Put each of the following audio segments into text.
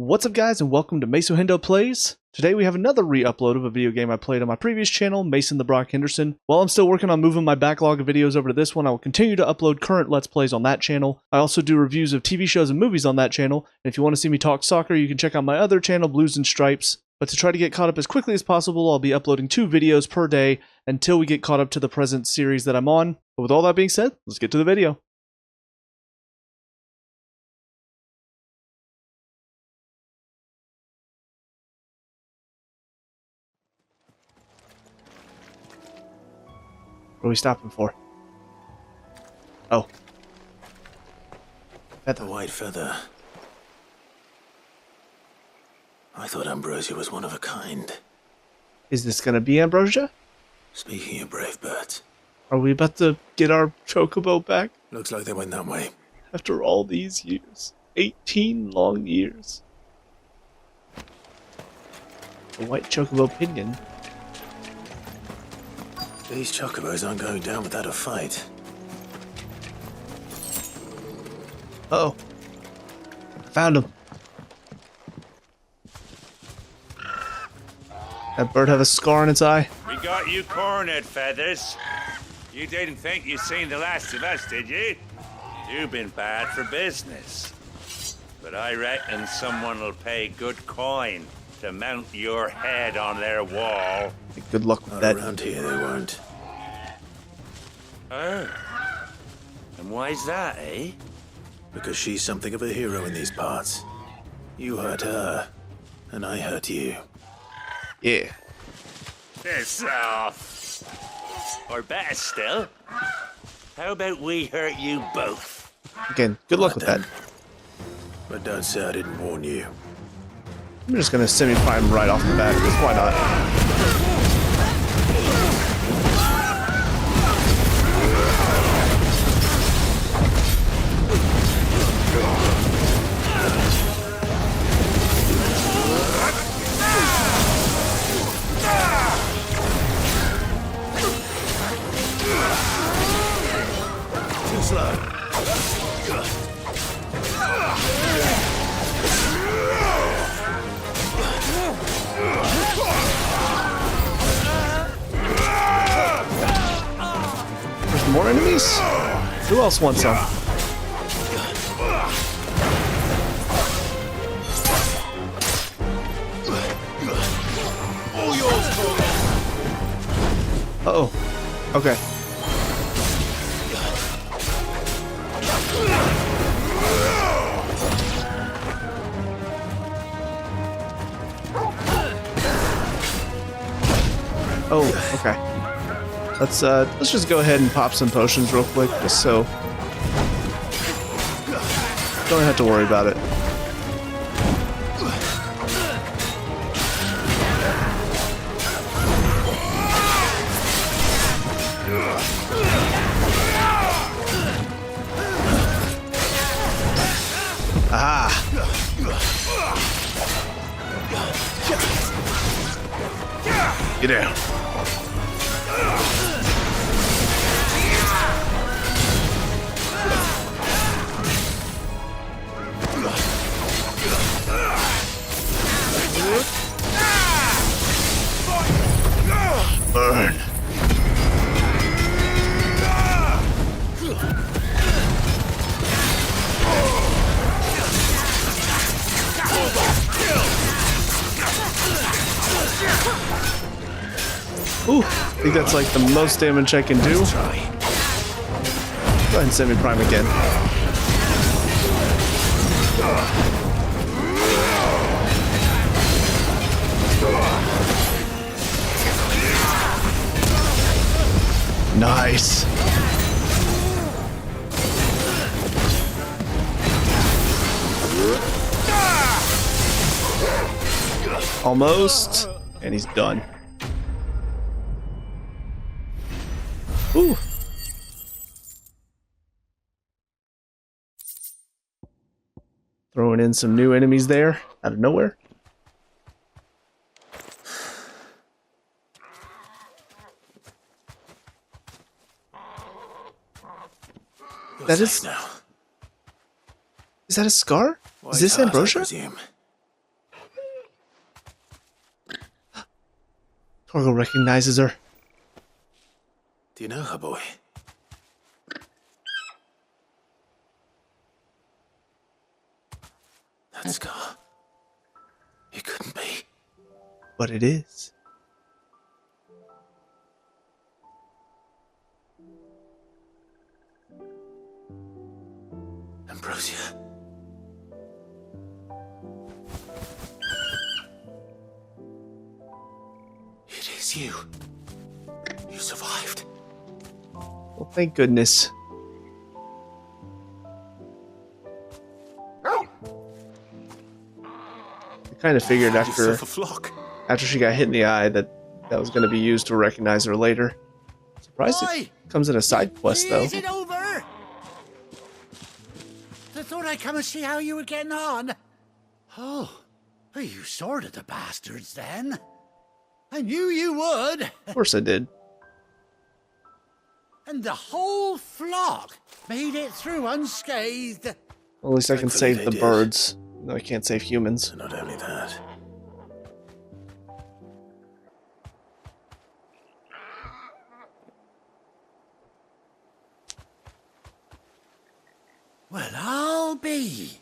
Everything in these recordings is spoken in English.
What's up guys, and welcome to Maso Plays. Today we have another re-upload of a video game I played on my previous channel, Mason the Brock Henderson. While I'm still working on moving my backlog of videos over to this one, I will continue to upload current Let's Plays on that channel. I also do reviews of TV shows and movies on that channel, and if you want to see me talk soccer, you can check out my other channel, Blues and Stripes. But to try to get caught up as quickly as possible, I'll be uploading 2 videos per day until we get caught up to the present series that I'm on. But with all that being said, let's get to the video. What are we stopping for? Oh. The white feather. I thought Ambrosia was one of a kind. Is this gonna be Ambrosia? Speaking of brave birds. Are we about to get our chocobo back? Looks like they went that way. After all these years. 18 long years. The white chocobo pinion. These chocobos aren't going down without a fight. Uh-oh. I found him. That bird have a scar on its eye? We got you cornered, Feathers. You didn't think you'd seen the last of us, did you? You've been bad for business. But I reckon someone will pay good coin to mount your head on their wall. Good luck with Not that. around here, they won't. Oh. And why's that, eh? Because she's something of a hero in these parts. You hurt her, and I hurt you. Yeah. Piss off. Or better still, how about we hurt you both? Again, good luck with that. But don't say I didn't warn you. I'm just gonna semi-prime right off the bat, because why not? Too slow. There's more enemies? Who else wants some? Uh-oh. Okay. Oh, okay. Let's just go ahead and pop some potions real quick, just so don't have to worry about it. Aha! Get down. Burn. Ooh, I think that's like the most damage I can do. Go ahead and semi-prime again. Nice. Almost. And he's done. Ooh. Throwing in some new enemies there out of nowhere. That is now. Is that a scar? White Is this heart, I Ambrosia? presume. Torgo recognizes her. Do you know her, boy? That scar. It couldn't be. But it is. Ambrosia. It is you. You survived. Well, thank goodness. I kind of figured after she got hit in the eye that was going to be used to recognize her later. Surprised it comes in a side quest though. Is it over? I thought I'd come and see how you were getting on. Oh, you sorted the bastards then. I knew you would. Of course I did. And the whole flock made it through unscathed. Well, at least I can Thankfully save they the did. birds. No, I can't save humans. And not only that. Well, I'll be.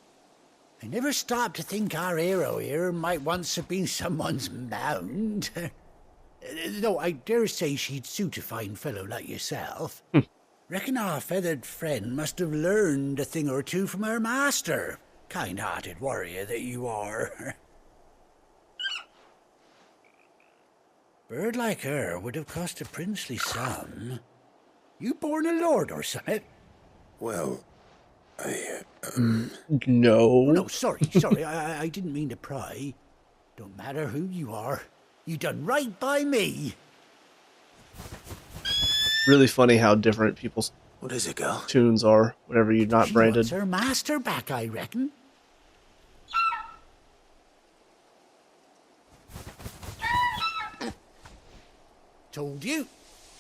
I never stopped to think our hero here might once have been someone's mount. Though I dare say she'd suit a fine fellow like yourself. Reckon our feathered friend must have learned a thing or two from her master. Kind-hearted warrior that you are. Bird like her would have cost a princely sum. You born a lord or something? Well, I, No. No, sorry, I didn't mean to pry. Don't matter who you are. You done right by me. Really funny how different people's what is it, girl? tunes are whenever you're not She branded. wants her master back, I reckon. Told you.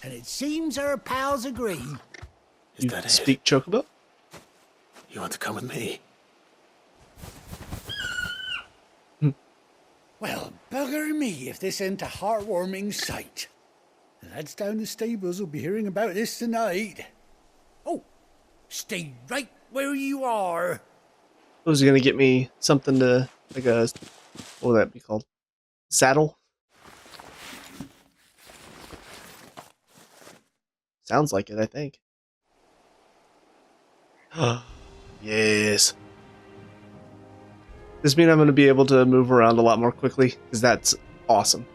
And it seems her pals agree. Is You that it? speak Chocobo? You want to come with me? Well, bugger me if this ain't a heartwarming sight. The lads down the stables will be hearing about this tonight. Oh, stay right where you are. Was he gonna get me something to, like a, what would that be called? Saddle? Sounds like it, I think. Yes. This means I'm going to be able to move around a lot more quickly, because that's awesome.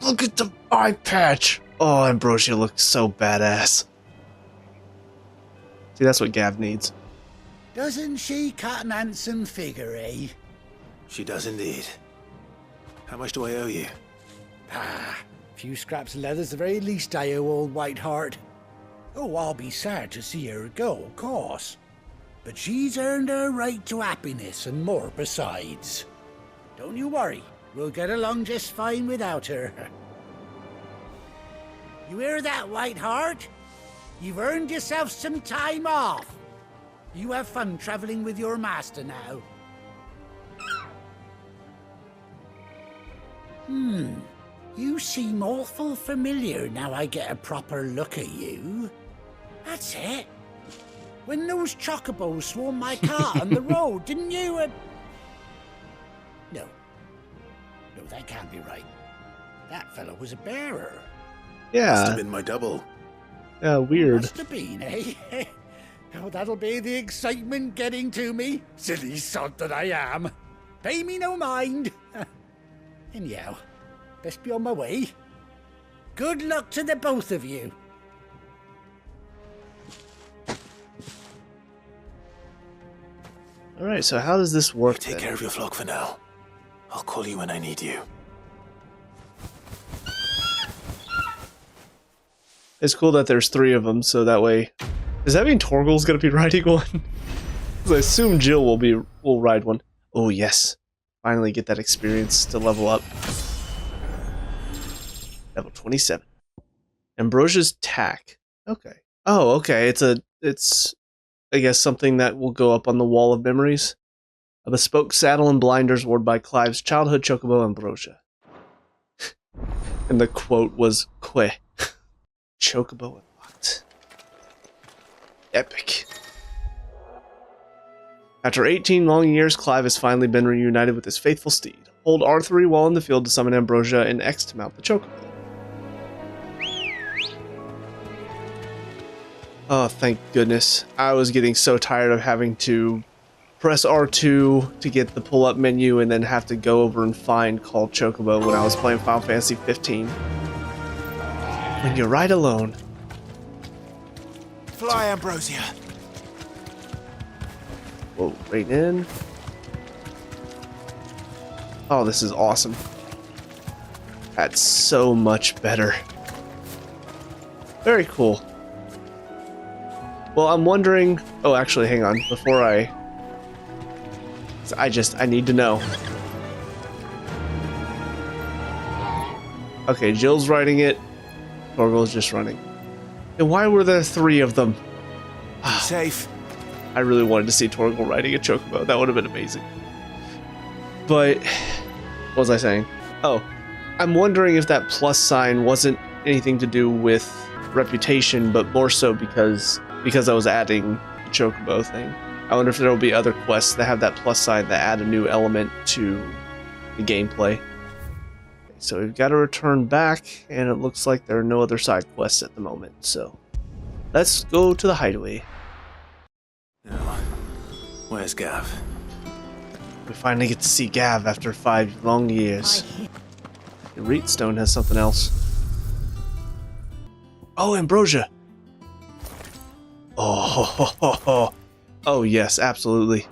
Look at the eye patch! Oh, Ambrosia looks so badass. See, that's what Gav needs. Doesn't she cut an handsome figure, eh? She does indeed. How much do I owe you? Ah, a few scraps of leather's the very least I owe old Whiteheart. Oh, I'll be sad to see her go, of course. But she's earned her right to happiness and more besides. Don't you worry, we'll get along just fine without her. You hear that, Whiteheart? You've earned yourself some time off. You have fun traveling with your master now. You seem awful familiar now I get a proper look at you. That's it. When those chocobos swarmed my car on the road, didn't you? No, that can't be right. That fellow was a bearer. Must Yeah, have been my double. yeah, weird. Must have been, eh? Oh, that'll be the excitement getting to me. Silly sod that I am. Pay me no mind. Anyhow, best be on my way. Good luck to the both of you. Alright, so how does this work Take then? care of your flock for now. I'll call you when I need you. It's cool that there's 3 of them, so that way... Does that mean Torgal's gonna be riding one? 'Cause I assume Jill will ride one. Oh yes. Finally get that experience to level up. Level 27. Ambrosia's tack. Okay. Oh, okay. It's I guess something that will go up on the wall of memories. A bespoke saddle and blinders worn by Clive's childhood chocobo Ambrosia. And the quote was "Que." Chocobo unlocked. Epic. After 18 long years, Clive has finally been reunited with his faithful steed. Hold R3 while in the field to summon Ambrosia, and X to mount the Chocobo. Oh, thank goodness. I was getting so tired of having to press R2 to get the pull-up menu and then have to go over and find Call Chocobo when I was playing Final Fantasy 15. When you ride alone. Fly, Ambrosia. Whoa, right in. Oh, this is awesome. That's so much better. Very cool. Well, I'm wondering... Oh, actually, hang on. Before I need to know. Okay, Jill's riding it. Torgal's just running. And why were there 3 of them? Be safe. I really wanted to see Torgal riding a Chocobo. That would have been amazing. But, what was I saying? Oh, I'm wondering if that plus sign wasn't anything to do with reputation, but more so because I was adding the Chocobo thing. I wonder if there will be other quests that have that plus sign that add a new element to the gameplay. So we've got to return back, and it looks like there are no other side quests at the moment, so let's go to the hideaway. Now, where's Gav? We finally get to see Gav after 5 long years. The Reedstone has something else. Oh, Ambrosia! Oh, oh yes, absolutely.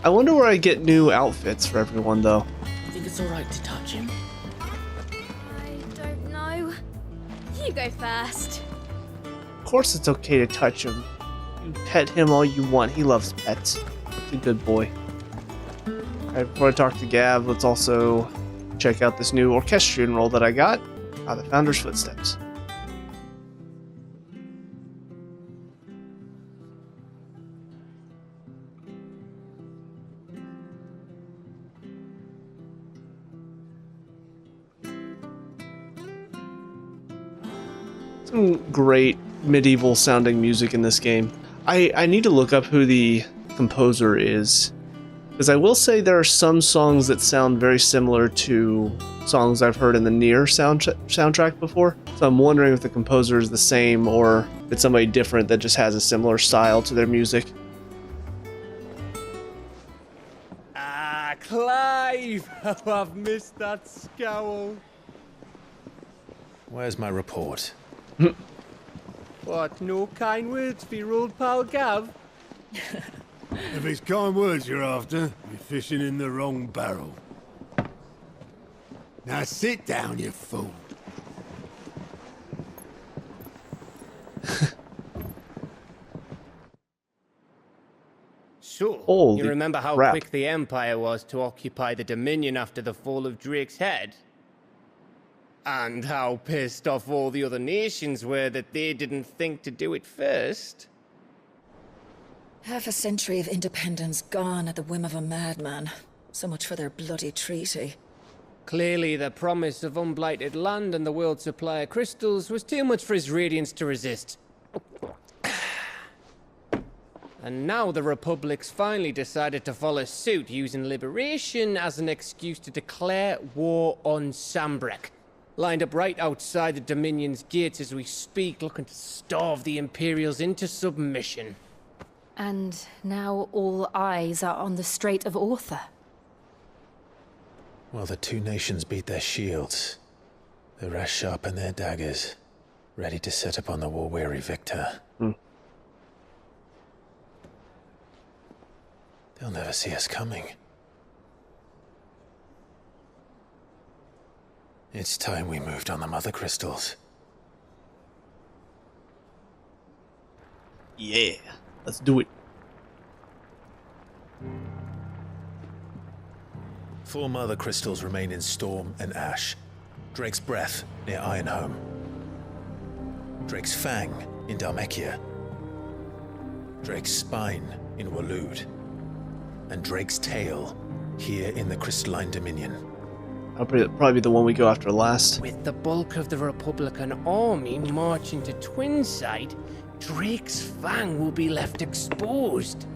I wonder where I get new outfits for everyone, though. I think it's alright to touch him. I don't know. You go first. Of course it's okay to touch him. You pet him all you want. He loves pets. He's a good boy. Alright, before I talk to Gav, let's also check out this new orchestrion role that I got. The Founder's Footsteps. Some great medieval sounding music in this game. I need to look up who the composer is, because I will say there are some songs that sound very similar to songs I've heard in the Nier soundtrack before. So I'm wondering if the composer is the same or if it's somebody different that just has a similar style to their music. Ah, Clive! Oh, I've missed that scowl. Where's my report? What, no kind words for your old pal Gav? If it's kind words you're after, you're fishing in the wrong barrel. Now sit down, you fool. So, Holy you remember how crap. quick the Empire was to occupy the Dominion after the fall of Drake's head? And how pissed off all the other nations were that they didn't think to do it first? Half a century of independence gone at the whim of a madman. So much for their bloody treaty. Clearly, the promise of unblighted land and the world's supply of crystals was too much for his radiance to resist. And now the Republic's finally decided to follow suit, using liberation as an excuse to declare war on Sambrek. Lined up right outside the Dominion's gates as we speak, looking to starve the Imperials into submission. And now all eyes are on the Strait of Author. While the 2 nations beat their shields, the rest sharpen their daggers, ready to set upon the war-weary victor. They'll never see us coming. It's time we moved on the mother crystals. Yeah, let's do it. 4 mother crystals remain in Storm and Ash. Drake's Breath near Ironhome. Drake's Fang in Dhalmekia. Drake's Spine in Waloed. And Drake's Tail here in the Crystalline Dominion. Probably be the one we go after last. With the bulk of the Republican army marching to Twinside, Drake's Fang will be left exposed.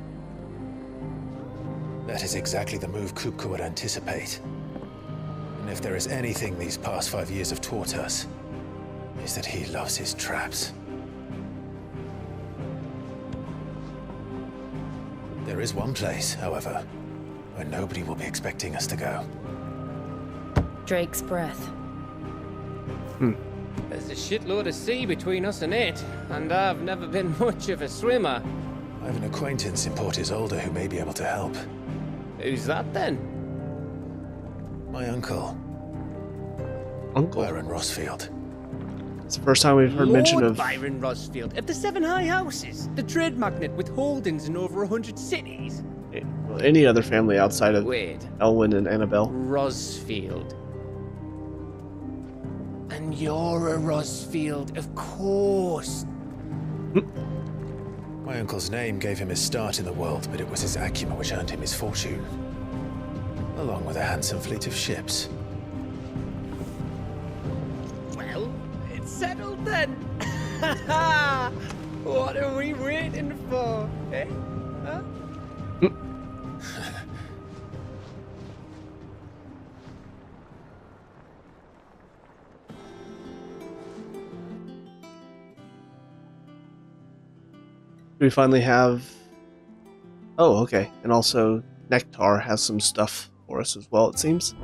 That is exactly the move Kupka would anticipate. And if there is anything these past 5 years have taught us, is that he loves his traps. There is one place, however, where nobody will be expecting us to go. Drake's breath. There's a shitload of sea between us and it, and I've never been much of a swimmer. I have an acquaintance in Port Isolde who may be able to help. Who's that then? My uncle, Uncle. Byron Rossfield. It's the first time we've heard mention Lord of. Byron Rossfield of the Seven High Houses, the trade magnate with holdings in over 100 cities. Any other family outside of Wait, Elwyn and Annabelle. Rossfield. And you're a Rossfield, of course. My uncle's name gave him his start in the world, but it was his acumen which earned him his fortune, along with a handsome fleet of ships. Well, it's settled then. What are we waiting for, eh? Huh? We finally have. Oh, okay. And also, Nectar has some stuff for us as well, it seems.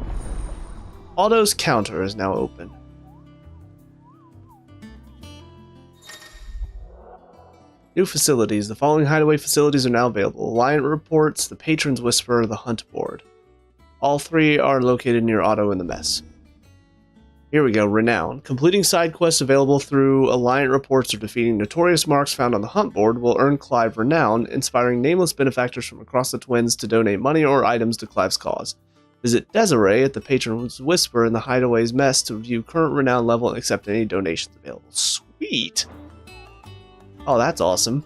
Otto's counter is now open. New facilities. The following hideaway facilities are now available: Alliant Reports, the Patron's Whisper, the Hunt Board. All three are located near Otto in the mess. Here we go, Renown. Completing side quests available through Alliant Reports or defeating notorious marks found on the Hunt Board will earn Clive Renown, inspiring nameless benefactors from across the Twins to donate money or items to Clive's cause. Visit Desiree at the Patron's Whisper in the Hideaway's mess to view current Renown level and accept any donations available. Sweet! Oh, that's awesome.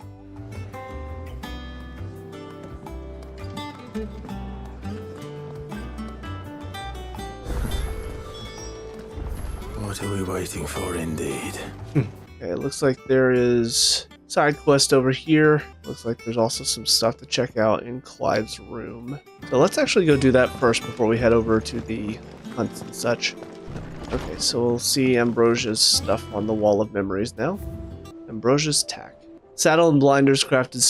What are we waiting for, indeed? Okay, it looks like there is side quest over here. Looks like there's also some stuff to check out in Clive's room. So let's actually go do that first before we head over to the hunts and such. Okay, so we'll see Ambrosia's stuff on the Wall of Memories now. Ambrosia's tack. Saddle and blinders crafted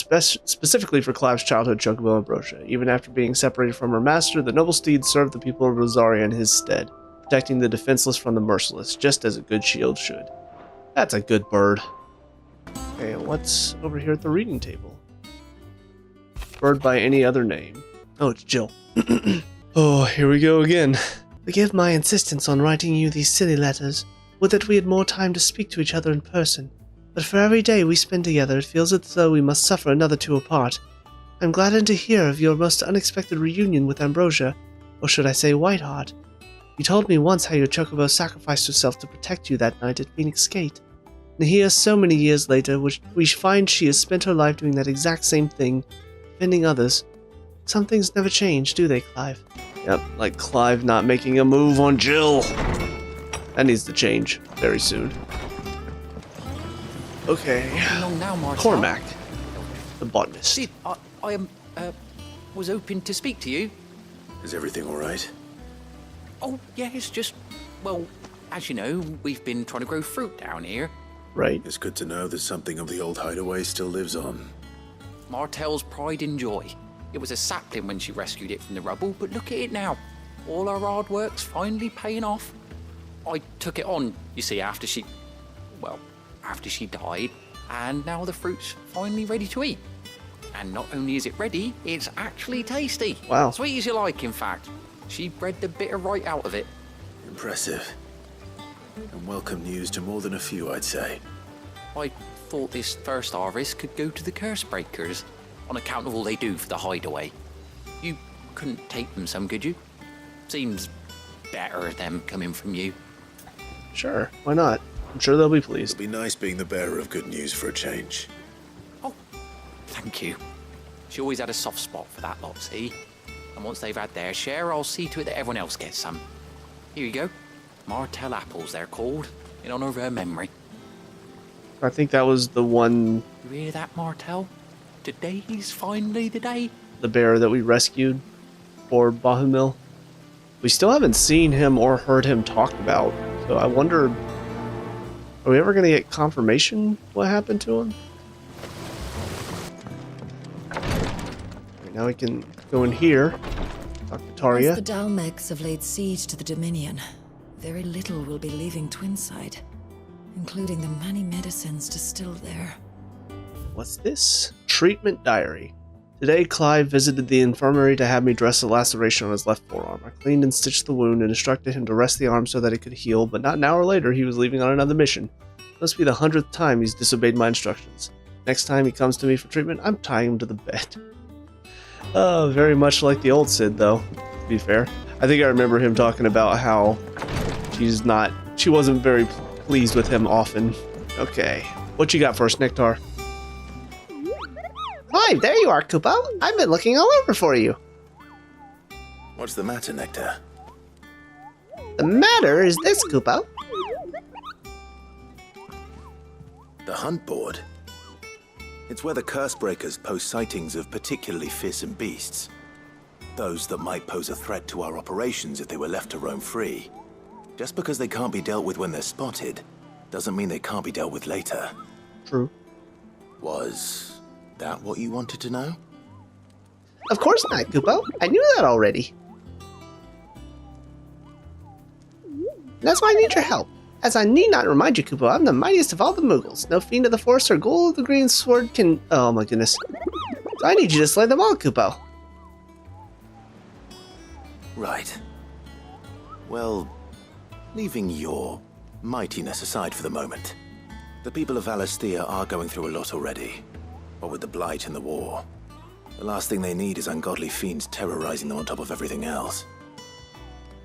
specifically for Clive's childhood chocobo Ambrosia. Even after being separated from her master, the noble steed served the people of Rosaria in his stead, protecting the defenseless from the merciless, just as a good shield should. That's a good bird. Okay, what's over here at the reading table? Bird by any other name. Oh, it's Jill. Oh, here we go again. Forgive my insistence on writing you these silly letters. Would that we had more time to speak to each other in person. But for every day we spend together, it feels as though we must suffer another two apart. I'm gladdened to hear of your most unexpected reunion with Ambrosia, or should I say Whiteheart. You told me once how your chocobo sacrificed herself to protect you that night at Phoenix Gate. And here, so many years later, we find she has spent her life doing that exact same thing, defending others. Some things never change, do they, Clive? Yep, like Clive not making a move on Jill. That needs to change very soon. Okay. Long now, Marshal. Cormac, the botanist. Sid, I was hoping to speak to you. Is everything all right? Oh, yeah, it's just, well, as you know, we've been trying to grow fruit down here. Right. It's good to know that something of the old hideaway still lives on. Martell's pride and joy. It was a sapling when she rescued it from the rubble, but look at it now. All our hard work's finally paying off. I took it on, you see, after she died, and now the fruit's finally ready to eat. And not only is it ready, it's actually tasty. Wow. Sweet as you like, in fact. She bred the bitter right out of it. Impressive. And welcome news to more than a few, I'd say. I thought this first harvest could go to the curse breakers, on account of all they do for the hideaway. You couldn't take them some, could you? Seems better them coming from you. Sure, why not? I'm sure they'll be pleased. It'll be nice being the bearer of good news for a change. Oh, thank you. She always had a soft spot for that lot, see? And once they've had their share, I'll see to it that everyone else gets some. Here you go. Martell apples, they're called, in honor of her memory. I think that was the one, You hear that, Martell? Today's finally the day. the bear that we rescued for Bahumil. We still haven't seen him or heard him talked about, so I wonder, are we ever going to get confirmation what happened to him? Right, now we can go in here, talk to Once Taria. the Dalmecs have laid siege to the Dominion, very little will be leaving Twinside, including the many medicines distilled there. What's this? Treatment diary. Today, Clive visited the infirmary to have me dress the laceration on his left forearm. I cleaned and stitched the wound and instructed him to rest the arm so that it could heal, but not an hour later, he was leaving on another mission. It must be the 100th time he's disobeyed my instructions. Next time he comes to me for treatment, I'm tying him to the bed. Very much like the old Sid, though, to be fair. I think I remember him talking about how she wasn't very pleased with him often. Okay, what you got for us, Nectar? Hi, there you are, Kupo. I've been looking all over for you. What's the matter, Nectar? The matter is this, Kupo. The hunt board. It's where the Cursebreakers post sightings of particularly fearsome beasts. Those that might pose a threat to our operations if they were left to roam free. Just because they can't be dealt with when they're spotted, doesn't mean they can't be dealt with later. True. Was that what you wanted to know? Of course not, Kupo. I knew that already. That's why I need your help. As I need not remind you, Kupo, I'm the mightiest of all the Muggles. No fiend of the forest or ghoul of the green sword can... Oh my goodness. So I need you to slay them all, Kupo. Right. Well, leaving your mightiness aside for the moment, the people of Valisthea are going through a lot already. What with the Blight and the war, the last thing they need is ungodly fiends terrorizing them on top of everything else.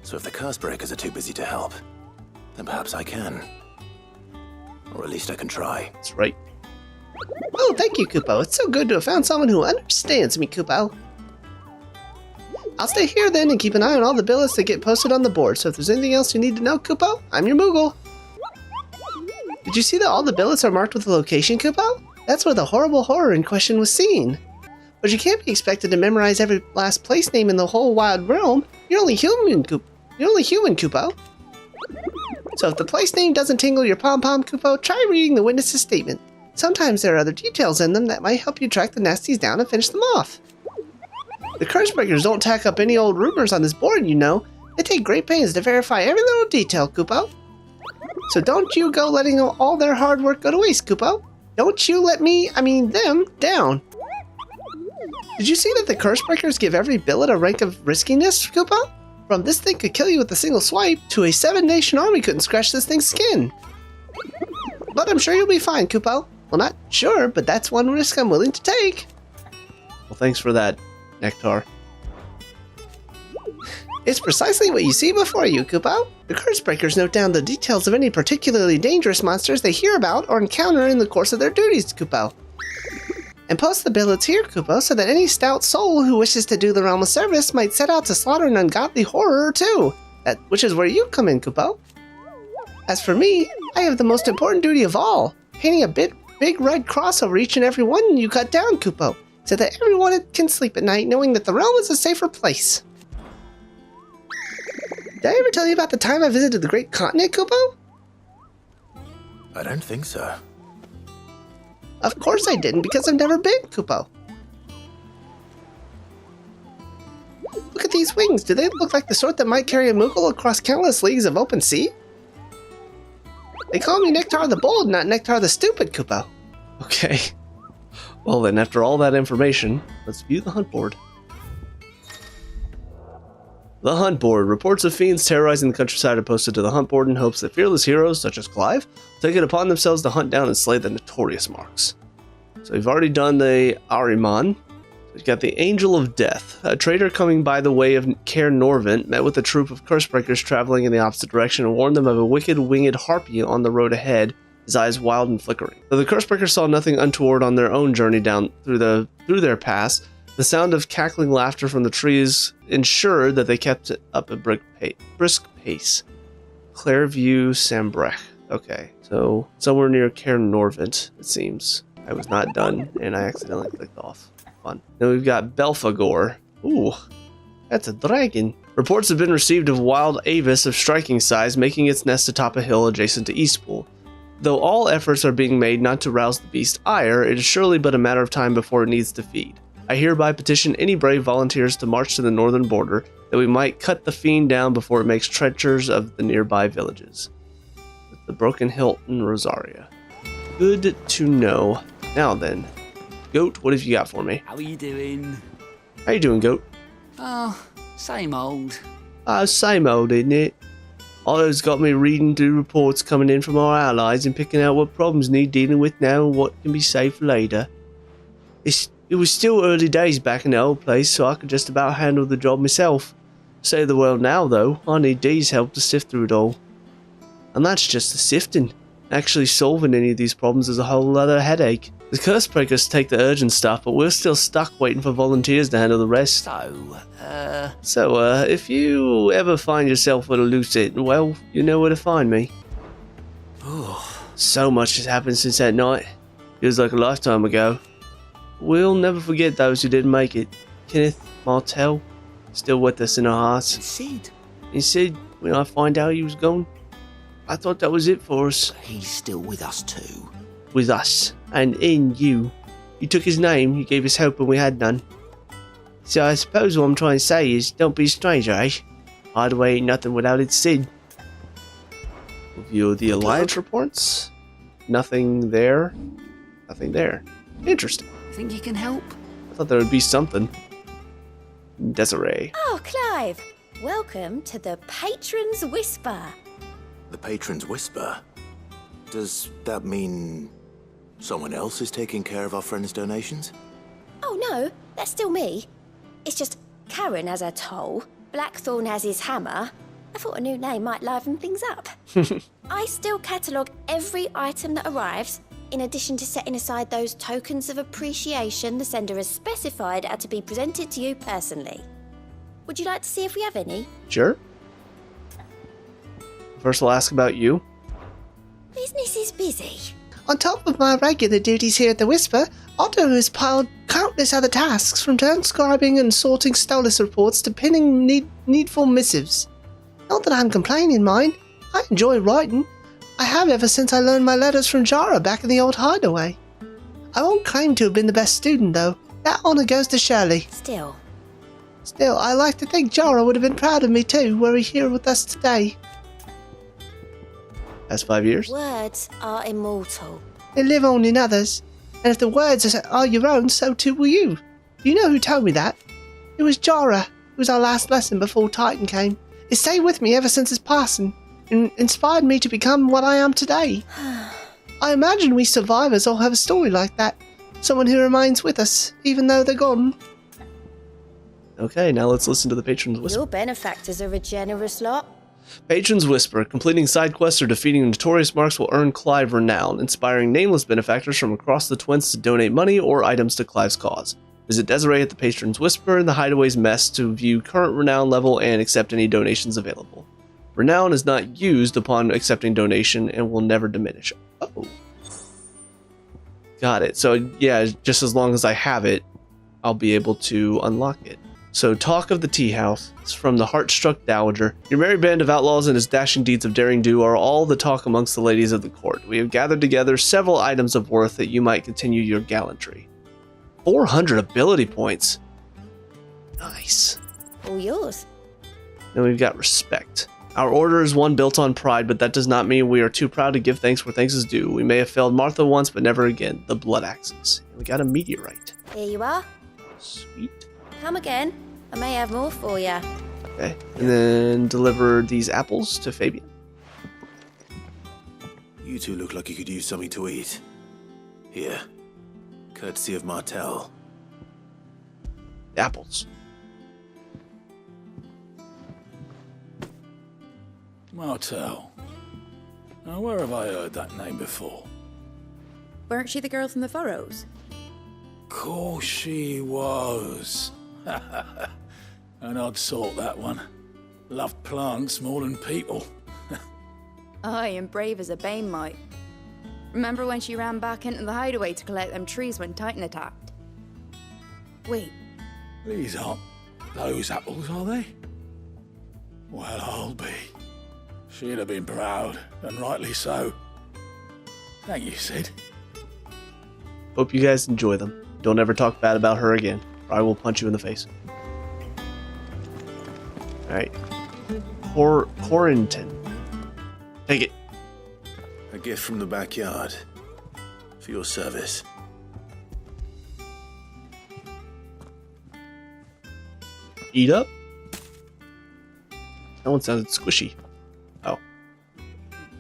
So if the Cursebreakers are too busy to help, then perhaps I can. Or at least I can try. That's right. Oh, thank you, Kupo. It's so good to have found someone who understands me, Kupo. I'll stay here then and keep an eye on all the billets that get posted on the board, so if there's anything else you need to know, Kupo, I'm your Moogle. Did you see that all the billets are marked with the location, Kupo? That's where the horrible horror in question was seen. But you can't be expected to memorize every last place name in the whole wide realm. You're only human, Kupo. So if the place name doesn't tingle your pom-pom, Kupo, try reading the witness's statement. Sometimes there are other details in them that might help you track the nasties down and finish them off. The Cursebreakers don't tack up any old rumors on this board, you know. They take great pains to verify every little detail, Kupo. So don't you go letting all their hard work go to waste, Kupo. Don't you let them, down. Did you see that the Cursebreakers give every billet a rank of riskiness, Kupo? From this thing could kill you with a single swipe, to a 7-nation army couldn't scratch this thing's skin. But I'm sure you'll be fine, Kupo. Well, not sure, but that's one risk I'm willing to take. Well, thanks for that, Nectar. It's precisely what you see before you, Kupo. The Cursebreakers note down the details of any particularly dangerous monsters they hear about or encounter in the course of their duties, Kupo. And post the billets here, Kupo, so that any stout soul who wishes to do the realm a service might set out to slaughter an ungodly horror or two. Which is where you come in, Kupo. As for me, I have the most important duty of all, painting a big red cross over each and every one you cut down, Kupo, so that everyone can sleep at night knowing that the realm is a safer place. Did I ever tell you about the time I visited the Great Continent, Kupo? I don't think so. Of course I didn't, because I've never been, Kupo. Look at these wings. Do they look like the sort that might carry a Moogle across countless leagues of open sea? They call me Nectar the Bold, not Nectar the Stupid, Kupo. Okay. Well then, after all that information, let's view the hunt board. The hunt board. Reports of fiends terrorizing the countryside are posted to the hunt board in hopes that fearless heroes, such as Clive, will take it upon themselves to hunt down and slay the notorious marks. So we've already done the Ahriman. We've got the Angel of Death. A trader coming by the way of Caer Norvent met with a troop of Cursebreakers traveling in the opposite direction and warned them of a wicked winged harpy on the road ahead, his eyes wild and flickering. Though the Cursebreakers saw nothing untoward on their own journey down through their pass, The sound of cackling laughter from the trees ensured that they kept up a brisk pace. Clairview Sambrec. Okay, so somewhere near Cairn Norvent, it seems. I was not done, and I accidentally clicked off. Fun. Then we've got Belphegor. Ooh, that's a dragon. Reports have been received of wild avis of striking size making its nest atop a hill adjacent to Eastpool. Though all efforts are being made not to rouse the beast's ire, it is surely but a matter of time before it needs to feed. I hereby petition any brave volunteers to march to the northern border, that we might cut the fiend down before it makes treacherous of the nearby villages. With the Broken Hilt in Rosaria. Good to know. Now then, Goat, what have you got for me? How are you doing? How you doing, Goat? Oh, same old. Same old, isn't it? Otto's got me reading through reports coming in from our allies and picking out what problems need dealing with now and what can be saved for later. It was still early days back in the old place, so I could just about handle the job myself. Save the world now, though, I need Dee's help to sift through it all. And that's just the sifting. Actually solving any of these problems is a whole other headache. The Cursebreakers take the urgent stuff, but we're still stuck waiting for volunteers to handle the rest. So, if you ever find yourself at a loose end, well, you know where to find me. So much has happened since that night. Feels like a lifetime ago. We'll never forget those who didn't make it. Kenneth, Martel, still with us in our hearts. And Sid, when I find out he was gone, I thought that was it for us. He's still with us too. With us, and in you. You took his name, you gave us hope when we had none. So I suppose what I'm trying to say is, don't be a stranger, eh? Hideaway ain't nothing without its Sid. Review of the Alliance reports. Nothing there. Nothing there. Interesting. Think you can help? I thought there would be something. Desiree. Oh, Clive. Welcome to the Patron's Whisper. The Patron's Whisper? Does that mean someone else is taking care of our friends' donations? Oh, no. That's still me. It's just Karen has her toll, Blackthorn has his hammer. I thought a new name might liven things up. I still catalogue every item that arrives, in addition to setting aside those tokens of appreciation the sender has specified are to be presented to you personally. Would you like to see if we have any? Sure. First I'll ask about you. Business is busy. On top of my regular duties here at the Whisper, Otto has piled countless other tasks, from transcribing and sorting Stolas reports to penning needful missives. Not that I'm complaining, mind. I enjoy writing. I have ever since I learned my letters from Jara back in the old hideaway. I won't claim to have been the best student, though. That honor goes to Shirley. Still, I like to think Jara would have been proud of me too, were he here with us today. Past 5 years? Words are immortal. They live on in others, and if the words are your own, so too will you. Do you know who told me that? It was Jara, who was our last lesson before Titan came. It stayed with me ever since his passing, and inspired me to become what I am today. I imagine we survivors all have a story like that. Someone who remains with us, even though they're gone. Okay, now let's listen to the Patron's Whisper. Your benefactors are a generous lot. Patron's Whisper. Completing side quests or defeating notorious marks will earn Clive renown, inspiring nameless benefactors from across the Twins to donate money or items to Clive's cause. Visit Desiree at the Patron's Whisper in the Hideaway's mess to view current renown level and accept any donations available. Renown is not used upon accepting donation and will never diminish. Oh. Got it. So yeah, just as long as I have it, I'll be able to unlock it. So, talk of the tea house. It's from the heart-struck dowager. Your merry band of outlaws and his dashing deeds of daring do are all the talk amongst the ladies of the court. We have gathered together several items of worth that you might continue your gallantry. 400 ability points. Nice. All yours. Then we've got respect. Our order is one built on pride, but that does not mean we are too proud to give thanks where thanks is due. We may have failed Martha once, but never again. The blood axes. We got a meteorite. Here you are. Sweet. Come again. I may have more for you. Okay, and then deliver these apples to Fabian. You two look like you could use something to eat. Here, courtesy of Martel. Apples. Martel. Now, where have I heard that name before? Weren't she the girl from the Furrows? course she was. An odd sort, that one. Loved plants more than people. Aye, and brave as a bane might. Remember when she ran back into the hideaway to collect them trees when Titan attacked? Wait. These aren't those apples, are they? Well, I'll be. She'd have been proud, and rightly so. Thank you, Sid. Hope you guys enjoy them. Don't ever talk bad about her again, or I will punch you in the face. Alright. Quarantine. Take it. A gift from the backyard. For your service. Eat up? That one sounded squishy. Oh.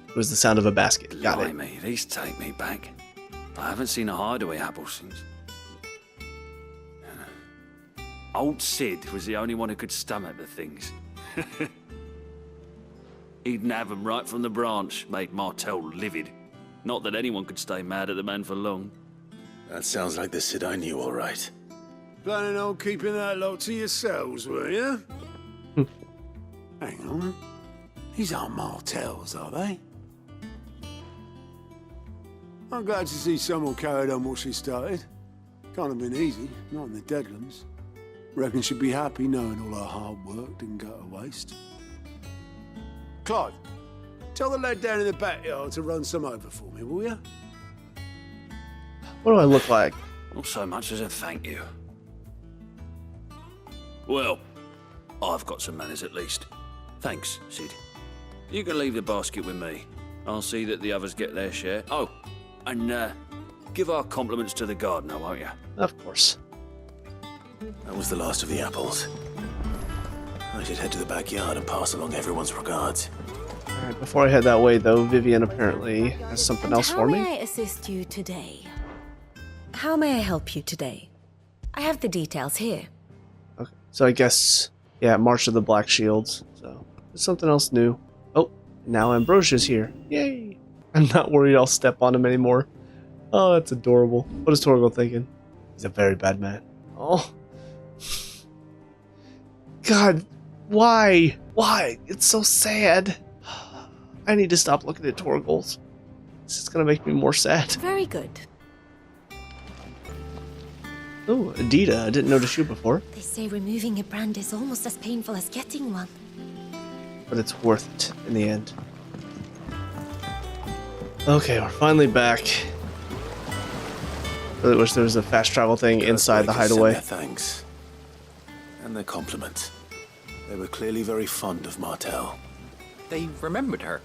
It was the sound of a basket. Got it. Blimey, these take me back. I haven't seen a hideaway apple since. Old Sid was the only one who could stomach the things. He'd nab 'em right from the branch, made Martel livid. Not that anyone could stay mad at the man for long. That sounds like the Sid I knew, all right. Planning on keeping that lot to yourselves, were you? Hang on. These aren't Martels, are they? I'm glad to see someone carried on what she started. Can't have been easy, not in the Deadlands. Reckon she'd be happy knowing all her hard work didn't go to waste. Clive, tell the lad down in the backyard to run some over for me, will you? What do I look like? Not so much as a thank you. Well, I've got some manners at least. Thanks, Sid. You can leave the basket with me. I'll see that the others get their share. Oh, and give our compliments to the gardener, won't you? Of course. That was the last of the apples. I should head to the backyard and pass along everyone's regards. Alright, before I head that way though, Vivian apparently has something else for me. How may I assist you today? How may I help you today? I have the details here. Okay, so I guess, yeah, March of the Black Shields. So, there's something else new. Oh, now Ambrosia's here. Yay! I'm not worried I'll step on him anymore. Oh, that's adorable. What is Torgal thinking? He's a very bad man. Oh. God, why? Why? It's so sad. I need to stop looking at Torgals. This is gonna make me more sad. Very good. Oh, Adita, I didn't notice you before. They say removing a brand is almost as painful as getting one. But it's worth it in the end. Okay, we're finally back. Really wish there was a fast travel thing inside the hideaway. Their thanks. And their compliments. They were clearly very fond of Martel. They remembered her.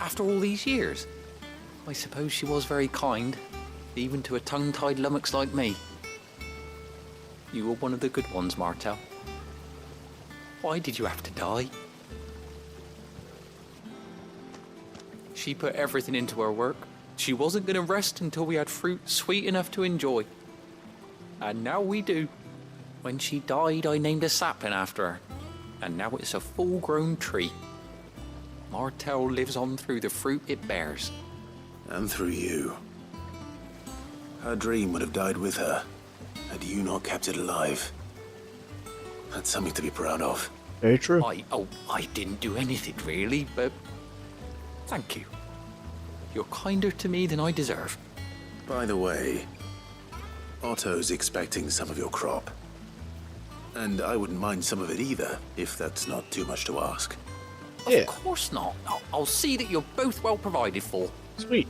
After all these years. I suppose she was very kind, even to a tongue-tied lummox like me. You were one of the good ones, Martel. Why did you have to die? She put everything into her work. She wasn't going to rest until we had fruit sweet enough to enjoy. And now we do. When she died, I named a sapling after her. And now it's a full-grown tree. Martel lives on through the fruit it bears. And through you. Her dream would have died with her, had you not kept it alive. That's something to be proud of. Very true. I didn't do anything really, but thank you. You're kinder to me than I deserve. By the way, Otto's expecting some of your crop. And I wouldn't mind some of it either, if that's not too much to ask. Yeah. Of course not. I'll see that you're both well provided for. Sweet.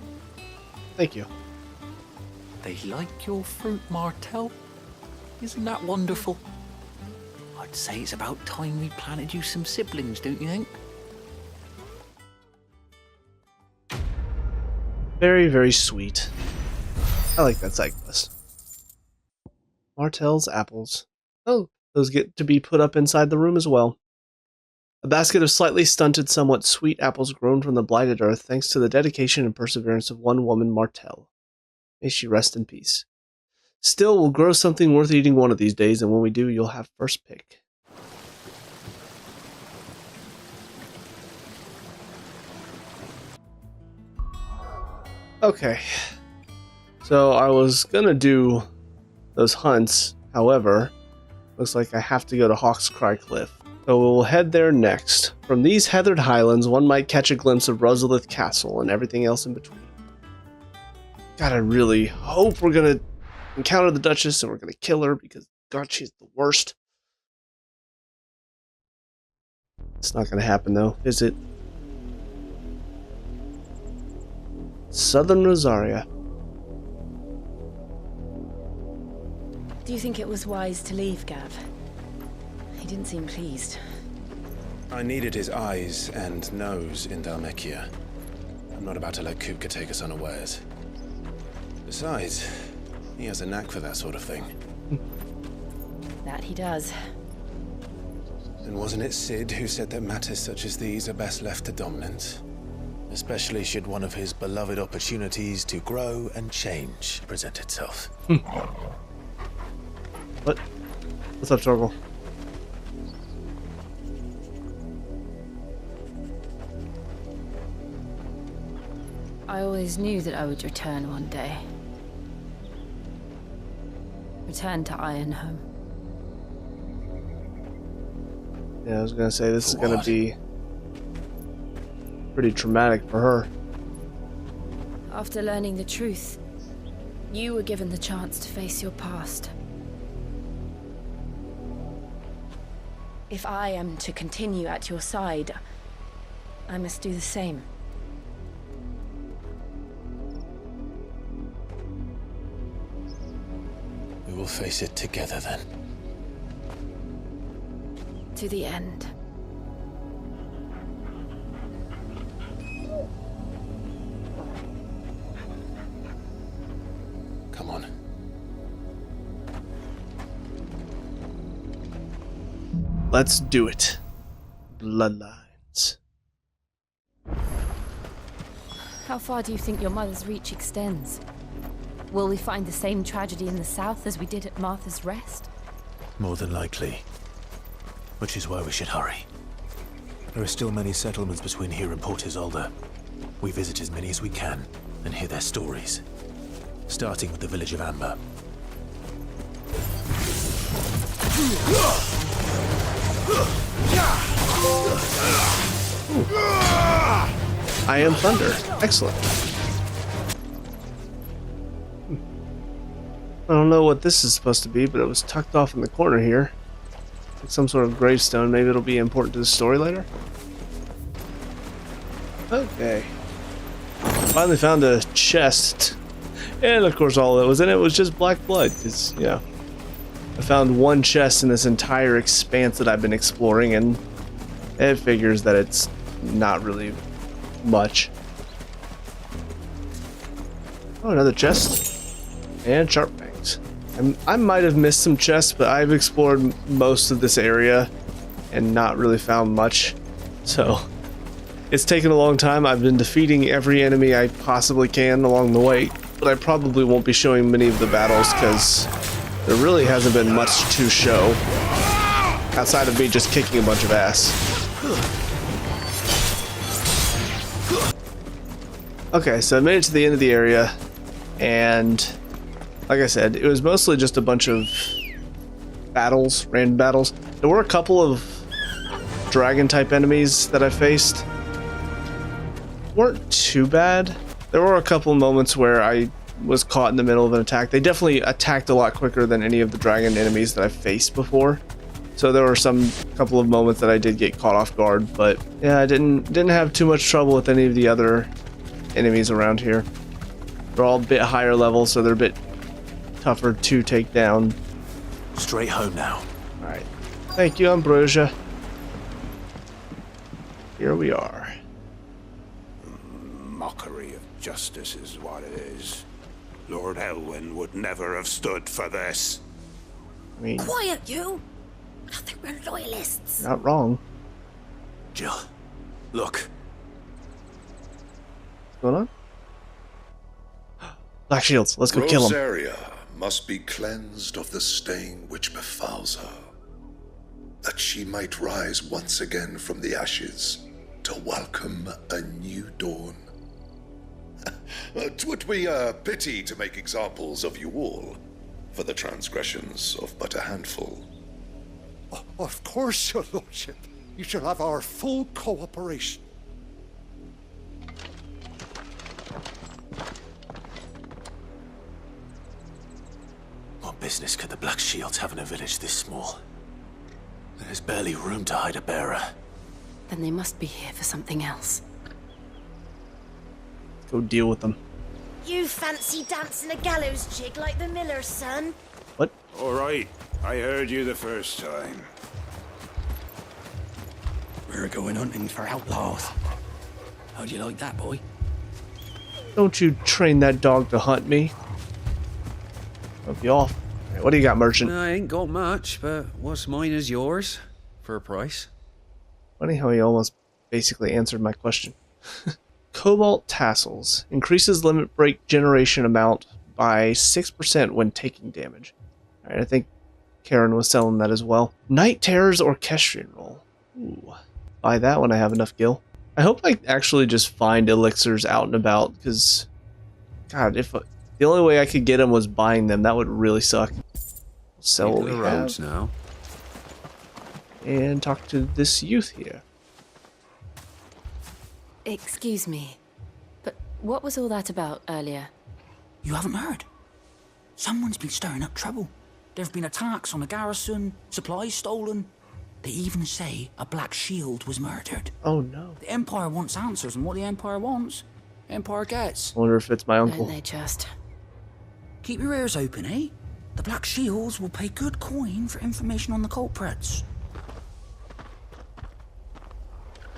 Thank you. They like your fruit, Martel. Isn't that wonderful? I'd say it's about time we planted you some siblings, don't you think? Very, very sweet. I like that side quest. Martel's apples. Oh, those get to be put up inside the room as well. A basket of slightly stunted, somewhat sweet apples grown from the blighted earth thanks to the dedication and perseverance of one woman, Martel. May she rest in peace. Still, we'll grow something worth eating one of these days, and when we do, you'll have first pick. Okay. So I was gonna do those hunts. However, looks like I have to go to Hawk's Cry Cliff. So we'll head there next. From these heathered highlands, one might catch a glimpse of Rosalith Castle and everything else in between. God, I really hope we're gonna encounter the Duchess and we're gonna kill her because, God, she's the worst. It's not gonna happen though, is it? Southern Rosaria. Do you think it was wise to leave, Gav? He didn't seem pleased. I needed his eyes and nose in Dhalmekia. I'm not about to let Kupka take us unawares. Besides, he has a knack for that sort of thing. That he does. And wasn't it Sid who said that matters such as these are best left to dominance? Especially should one of his beloved opportunities to grow and change present itself. What? What's up, Torgal? I always knew that I would return one day. Return to Ironhome. Yeah, I was gonna say this is gonna be pretty traumatic for her. After learning the truth, you were given the chance to face your past. If I am to continue at your side, I must do the same. We will face it together then. To the end. Come on. Let's do it. Bloodlines. How far do you think your mother's reach extends? Will we find the same tragedy in the south as we did at Martha's Rest? More than likely. Which is why we should hurry. There are still many settlements between here and Port Isolde. We visit as many as we can and hear their stories. Starting with the village of Amber. I am Thunder. Excellent. I don't know what this is supposed to be, but it was tucked off in the corner here. Like some sort of gravestone. Maybe it'll be important to the story later. Okay. Finally found a chest. And of course all that was in it was just black blood. Because, yeah. I found one chest in this entire expanse that I've been exploring, and it figures that it's not really much. Oh, another chest. And sharp fangs. I might have missed some chests, but I've explored most of this area and not really found much. So, it's taken a long time. I've been defeating every enemy I possibly can along the way, but I probably won't be showing many of the battles because there really hasn't been much to show outside of me just kicking a bunch of ass. Okay, so I made it to the end of the area, and like I said, it was mostly just a bunch of battles, random battles. There were a couple of dragon-type enemies that I faced. Weren't too bad. There were a couple moments where I was caught in the middle of an attack. They definitely attacked a lot quicker than any of the dragon enemies that I've faced before. So there were some couple of moments that I did get caught off guard, but yeah, I didn't have too much trouble with any of the other enemies around here. They're all a bit higher level, so they're a bit tougher to take down. Straight home now. Alright. Thank you, Ambrosia. Here we are. Mockery of justice is what it is. Lord Elwyn would never have stood for this. I mean, Quiet, you! I think we're loyalists. not wrong. Jill, look. What's going on? Black Shields, let's go kill him. Rosaria must be cleansed of the stain which befouls her, that she might rise once again from the ashes to welcome a new dawn. 'Twould be a pity to make examples of you all, for the transgressions of but a handful. Of course, your lordship. You shall have our full cooperation. What business could the Black Shields have in a village this small? There's barely room to hide a bearer. Then they must be here for something else. Go deal with them. You fancy dancing a gallows jig like the miller's son? What? All right, I heard you the first time. We're going hunting for outlaws. How'd you like that, boy? Don't you train that dog to hunt me. I'll be off. Right, what do you got, merchant? I ain't got much, but what's mine is yours. For a price. Funny how he almost basically answered my question. Cobalt tassels. Increases limit break generation amount by 6% when taking damage. Alright, I think Karen was selling that as well. Night Terror's Orchestrion roll. Ooh. Buy that when I have enough gil. I hope I actually just find elixirs out and about, because, God, if the only way I could get them was buying them, that would really suck. Sell what we the have. roads now. And talk to this youth here. Excuse me, but what was all that about earlier? You haven't heard? Someone's been stirring up trouble. There have been attacks on the garrison, supplies stolen. They even say a Black Shield was murdered. Oh no. The Empire wants answers, and what the Empire wants, Empire gets. I wonder if it's my uncle. Don't they just? Keep your ears open, eh? The Black Shields will pay good coin for information on the culprits.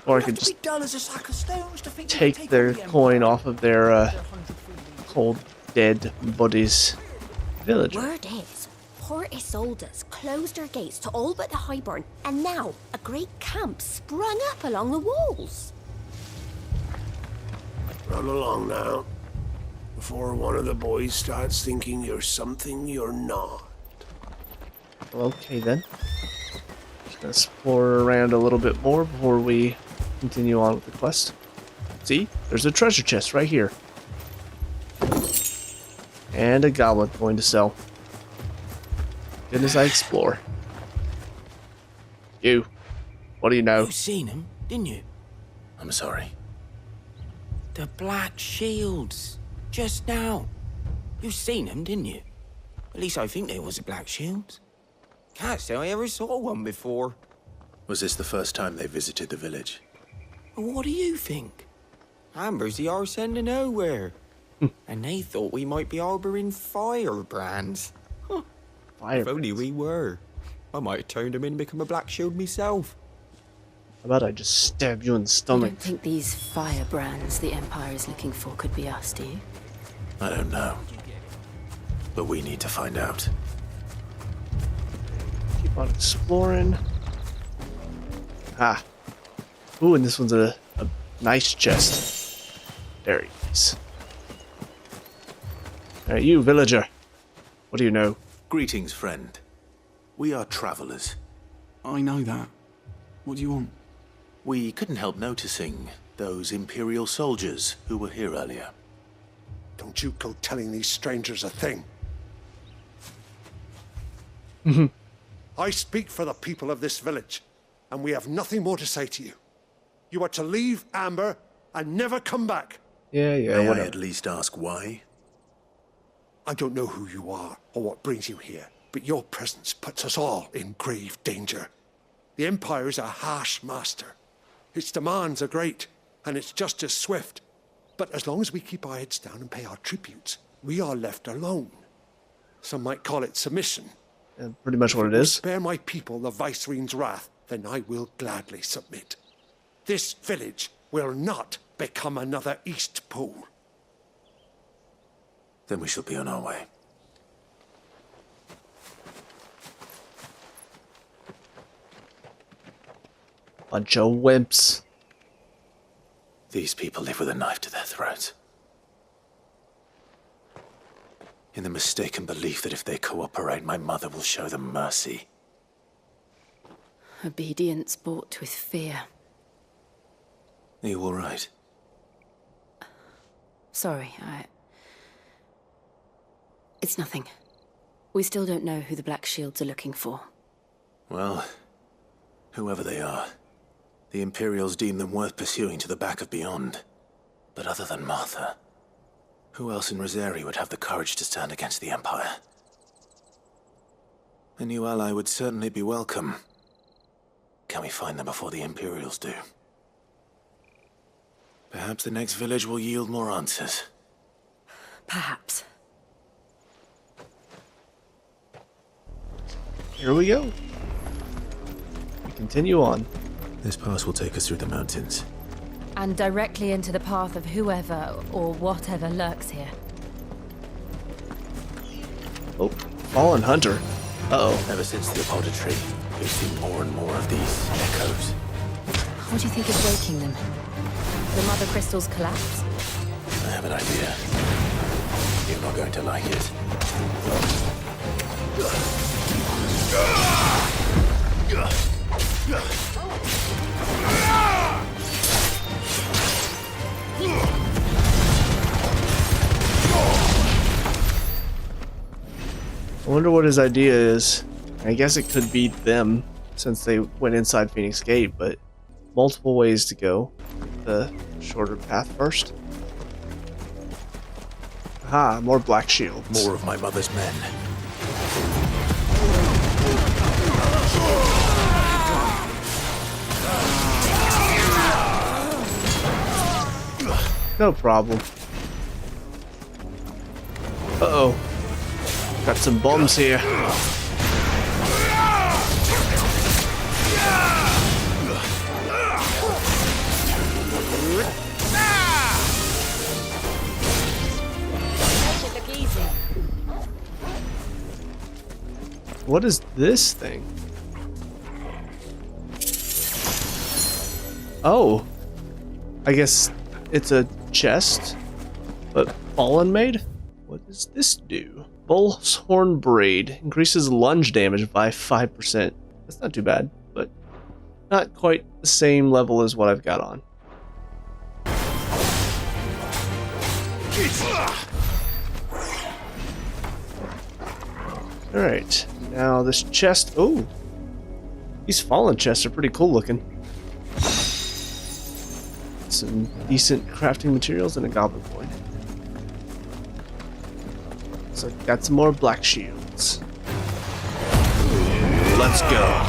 Or I could just take take their coin off of their cold, dead buddies' village. Word is, Port Isolde's closed her gates to all but the Highborn, and now a great camp sprung up along the walls. Run along now, before one of the boys starts thinking you're something you're not. Okay then. Just gonna explore around a little bit more before we continue on with the quest. See? There's a treasure chest right here. And a goblin going to sell. Goodness, I explore. You. What do you know? You seen him, didn't you? I'm sorry. The Black Shields. Just now. You seen him, didn't you? At least I think there was a Black Shield. Can't say I ever saw one before. Was this the first time they visited the village? What do you think? Ambrosia are sending nowhere. And they thought we might be harboring firebrands. Huh. If only we were. I might have turned them in and become a Black Shield myself. How about I just stab you in the You stomach? don't think these firebrands the Empire is looking for could be us, do you? I don't know. But we need to find out. Keep on exploring. Ah. Ooh, and this one's a nice chest. Very nice. Alright, you villager. What do you know? Greetings, friend. We are travelers. I know that. What do you want? We couldn't help noticing those Imperial soldiers who were here earlier. Don't you go telling these strangers a thing. I speak for the people of this village, and we have nothing more to say to you. You are to leave Amber and never come back. Yeah, May whatever. I at least ask why? I don't know who you are or what brings you here, but your presence puts us all in grave danger. The Empire is a harsh master. Its demands are great, and its justice swift. But as long as we keep our heads down and pay our tributes, we are left alone. Some might call it submission. Pretty much what it is. Spare my people the Viceroy's wrath, then I will gladly submit. This village will not become another East Pool. Then we shall be on our way. Bunch of wimps. These people live with a knife to their throats. In the mistaken belief that if they cooperate, my mother will show them mercy. Obedience bought with fear. Are you all right? Sorry, It's nothing. We still don't know who the Black Shields are looking for. Well, whoever they are, the Imperials deem them worth pursuing to the back of beyond. But other than Martha, who else in Rosari would have the courage to stand against the Empire? A new ally would certainly be welcome. Can we find them before the Imperials do? Perhaps the next village will yield more answers. Perhaps. Here we go. We continue on. This pass will take us through the mountains. And directly into the path of whoever or whatever lurks here. Oh, fallen hunter. Uh-oh. Ever since the apothecary, we've seen more and more of these echoes. What do you think is waking them? The Mother Crystal's collapse? I have an idea. You're not going to like it. I wonder what his idea is. I guess it could be them, since they went inside Phoenix Gate, but multiple ways to go. The shorter path first. Aha, more black shields. More of my mother's men. No problem. Uh-oh. Got some bombs here. What is this thing? Oh. I guess it's a chest, but fallen made? What does this do? Bull's Horn Braid increases lunge damage by 5%. That's not too bad, but not quite the same level as what I've got on. Alright, now this chest. Oh, these fallen chests are pretty cool looking. Some decent crafting materials and a goblin coin. So got some more black shields. Let's go.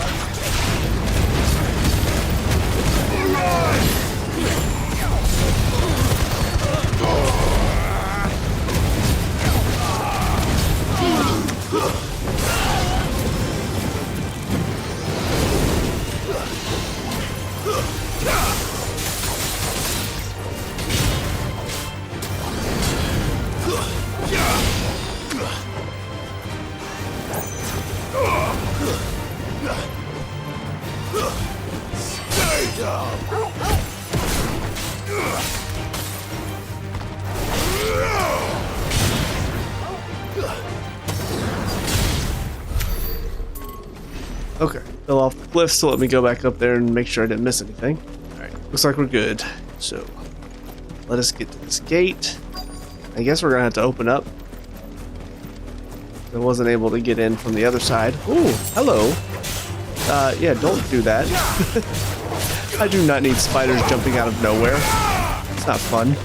Okay, fell off the cliff, so let me go back up there and make sure I didn't miss anything. Alright, looks like we're good. So, let us get to this gate. I guess we're gonna have to open up. I wasn't able to get in from the other side. Ooh, hello. Yeah, don't do that. I do not need spiders jumping out of nowhere. It's not fun.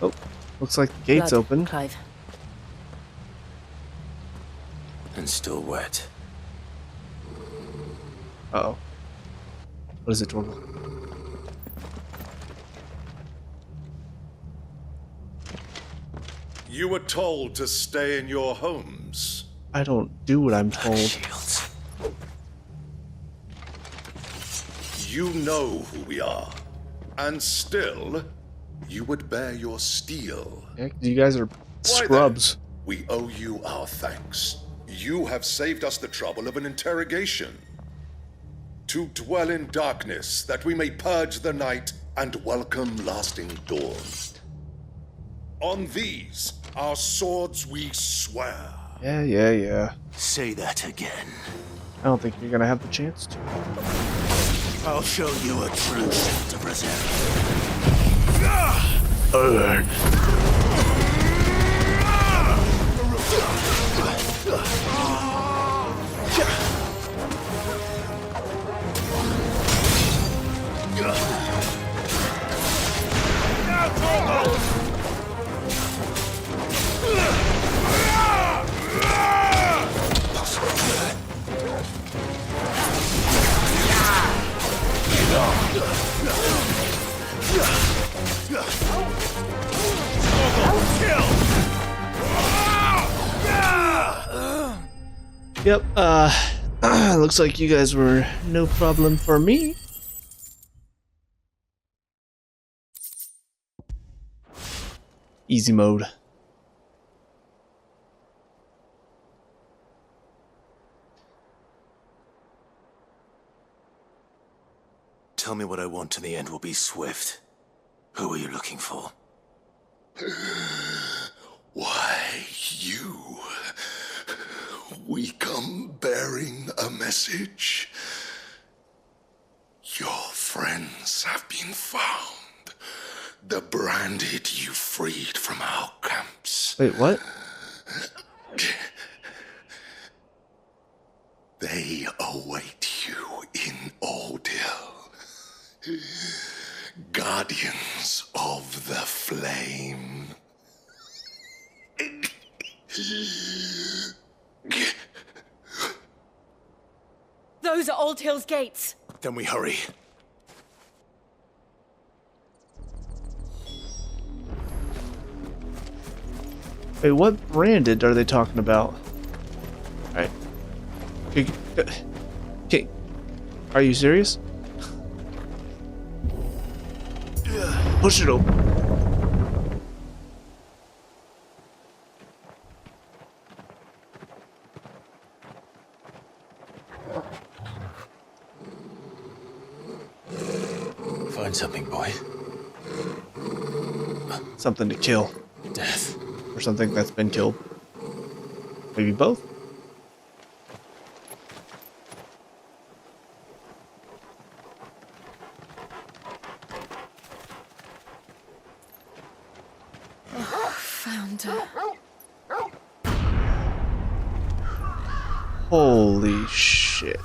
Oh, looks like the gate's open. Clive. And still wet. Uh-oh. What is it, Torgal? You were told to stay in your homes. I don't do what I'm told. Shields. You know who we are. And still, you would bear your steel. Yeah, you guys are scrubs. We owe you our thanks. You have saved us the trouble of an interrogation. To dwell in darkness, that we may purge the night and welcome lasting dawn. On these, our swords we swear. Yeah. Say that again. I don't think you're gonna have the chance to. I'll show you a true sense of resentment. Earn. Yep, looks like you guys were no problem for me. Easy mode. Tell me what I want and the end will be swift. Who are you looking for? Why, you. We come bearing a message. Your friends have been found. The branded you freed from our camps. Wait, what? They await you in Ordil. Guardians of the Flame. Those are Old Hill's gates. Then we hurry. Wait, what branded are they talking about? Alright. Okay. Are you serious? Push it open. Find something, boy. Something to kill. Death. Or something that's been killed. Maybe both? Found her. Holy shit.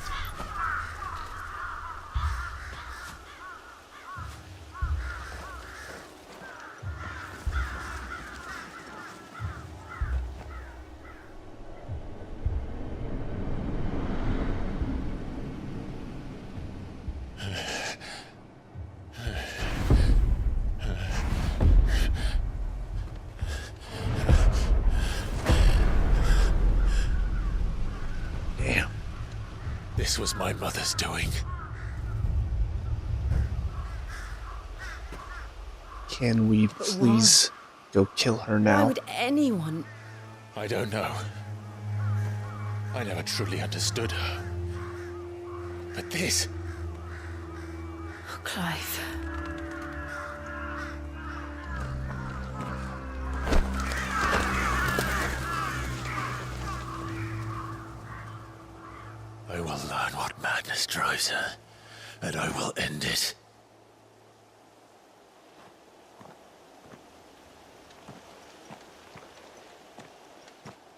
This was my mother's doing. Can we please go kill her now? Why would anyone? I don't know. I never truly understood her. But this... Oh, Clive. I will learn what madness drives her, and I will end it.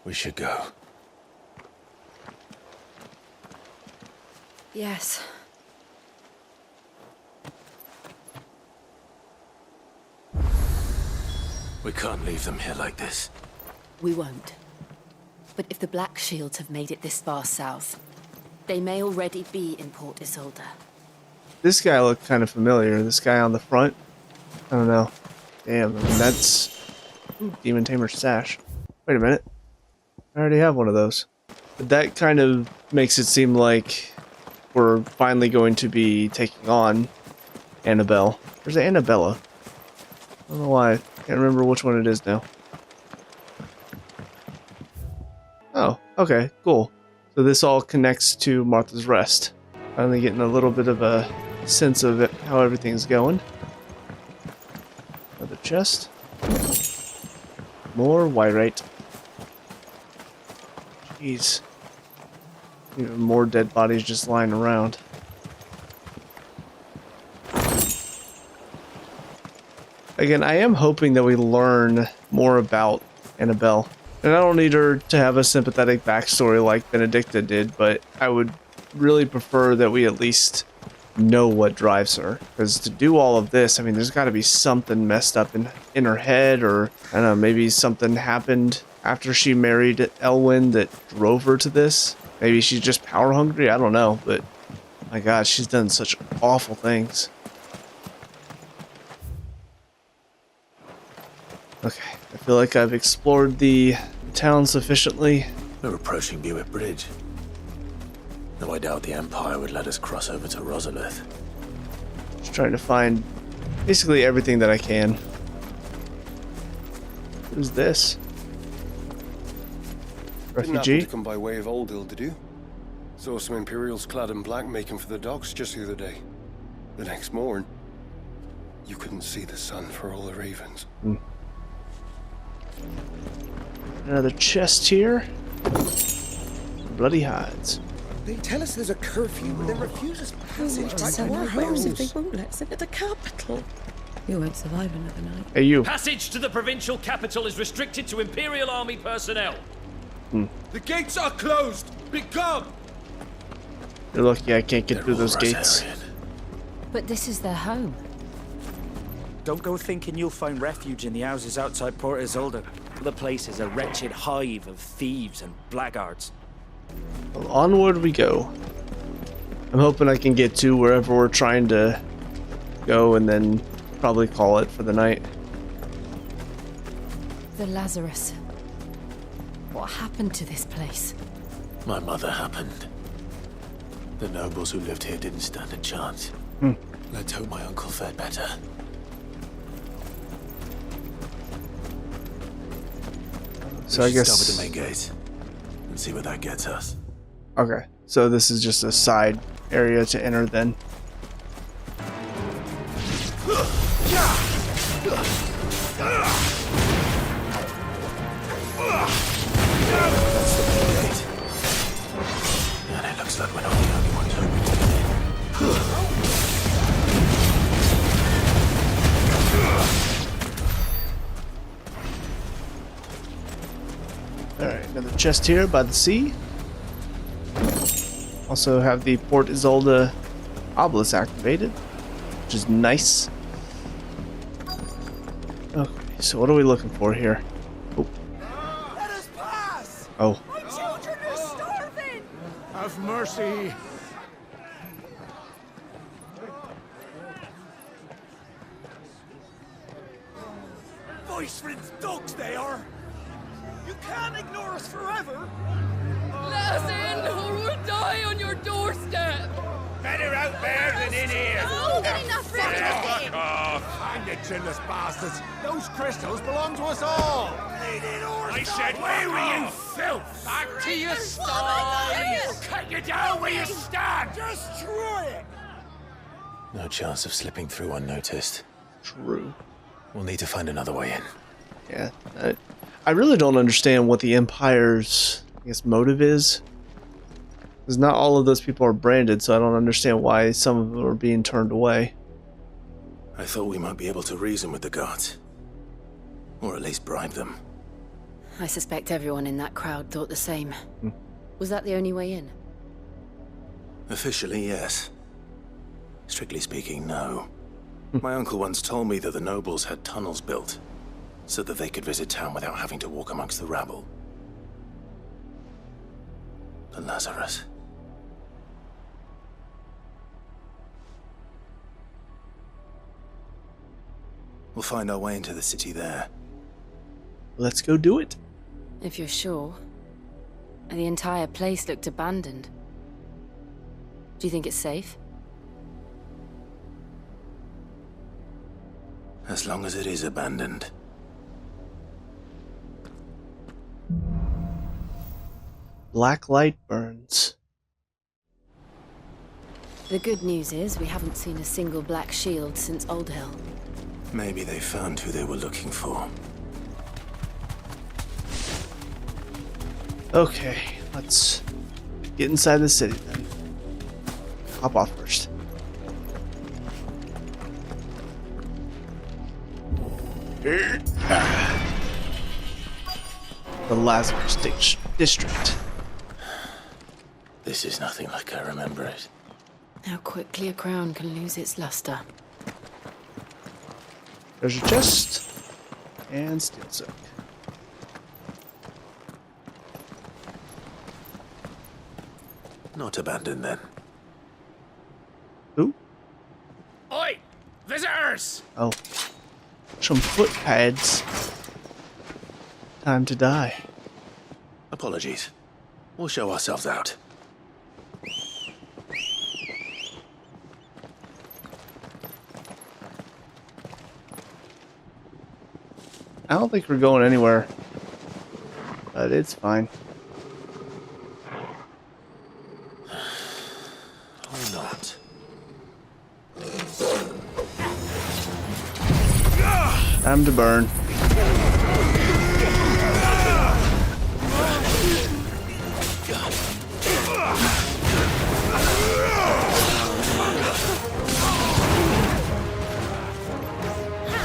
We should go. Yes. We can't leave them here like this. We won't. But if the Black Shields have made it this far south, they may already be in Port Isolde. This guy looked kind of familiar. This guy on the front. I don't know. Damn, I mean, that's Demon Tamer's sash. Wait a minute. I already have one of those. But that kind of makes it seem like we're finally going to be taking on Annabelle. There's Annabella. I don't know why. I can't remember which one it is now. Oh, okay, cool. So this all connects to Martha's Rest. Finally getting a little bit of a sense of it, how everything's going. Another chest. More Wyrite. Jeez. Even more dead bodies just lying around. Again, I am hoping that we learn more about Annabelle. And I don't need her to have a sympathetic backstory like Benedicta did, but I would really prefer that we at least know what drives her. Because to do all of this, I mean, there's got to be something messed up in her head, or I don't know, maybe something happened after she married Elwyn that drove her to this. Maybe she's just power hungry, I don't know, but my God, she's done such awful things. Okay, I feel like I've explored the town sufficiently. We're approaching Buick Bridge. Though I doubt the Empire would let us cross over to Rosalith. Just trying to find basically everything that I can. Who's this? Didn't Refugee? happen to come by way of Old Hill, did you? Saw some Imperials clad in black making for the docks just the other day. The next morn, you couldn't see the sun for all the ravens. Another chest here. Bloody hides. They tell us there's a curfew, but then refuse us passage To sell our homes if they won't let us into the capital. You won't survive another night. Hey, you. Passage to the provincial capital is restricted to Imperial Army personnel. The gates are closed! Become! You're lucky I can't get through those gates. But this is their home. Don't go thinking you'll find refuge in the houses outside Port Isolde. The place is a wretched hive of thieves and blackguards. Well, onward we go. I'm hoping I can get to wherever we're trying to go and then probably call it for the night. The Lazarus. What happened to this place? My mother happened. The nobles who lived here didn't stand a chance. Let's hope my uncle fared better. So We I should guess... start with the main gate and see where that gets us. Okay, so this is just a side area to enter then. That's the main gate. And it looks like we're not the only ones opening Alright, another chest here by the sea. Also have the Port Isolde obelisk activated, which is nice. Okay, so what are we looking for here? Oh. Let us pass! Oh. My children are starving! Have mercy! Voice-rinsed dogs they are! You can't ignore us forever! Let us in, or we'll die on your doorstep! Better out there than in here. Oh, Now, enough fuck off. Hang the chinless bastards! Those crystals belong to us all! I said, where were you, filth? Back to your sties. Cut you down where you stand. Destroy it! No chance of slipping through unnoticed. True. We'll need to find another way in. Yeah, I really don't understand what the Empire's, I guess, motive is. Because not all of those people are branded, so I don't understand why some of them are being turned away. I thought we might be able to reason with the guards. Or at least bribe them. I suspect everyone in that crowd thought the same. Was that the only way in? Officially, yes. Strictly speaking, no. My uncle once told me that the nobles had tunnels built, so that they could visit town without having to walk amongst the rabble. The Lazarus. We'll find our way into the city there. Let's go do it. If you're sure. The entire place looked abandoned. Do you think it's safe? As long as it is abandoned. Black light burns. The good news is we haven't seen a single black shield since Old Hill. Maybe they found who they were looking for. Okay, let's get inside the city then. Hop off first. the Lazarus district. This is nothing like I remember it. How quickly a crown can lose its luster. There's your chest and steel silk. Not abandoned then. Who? Oi! Visitors! Oh. Some foot pads. Time to die. Apologies. We'll show ourselves out. I don't think we're going anywhere. But it's fine. Or not. Time to burn.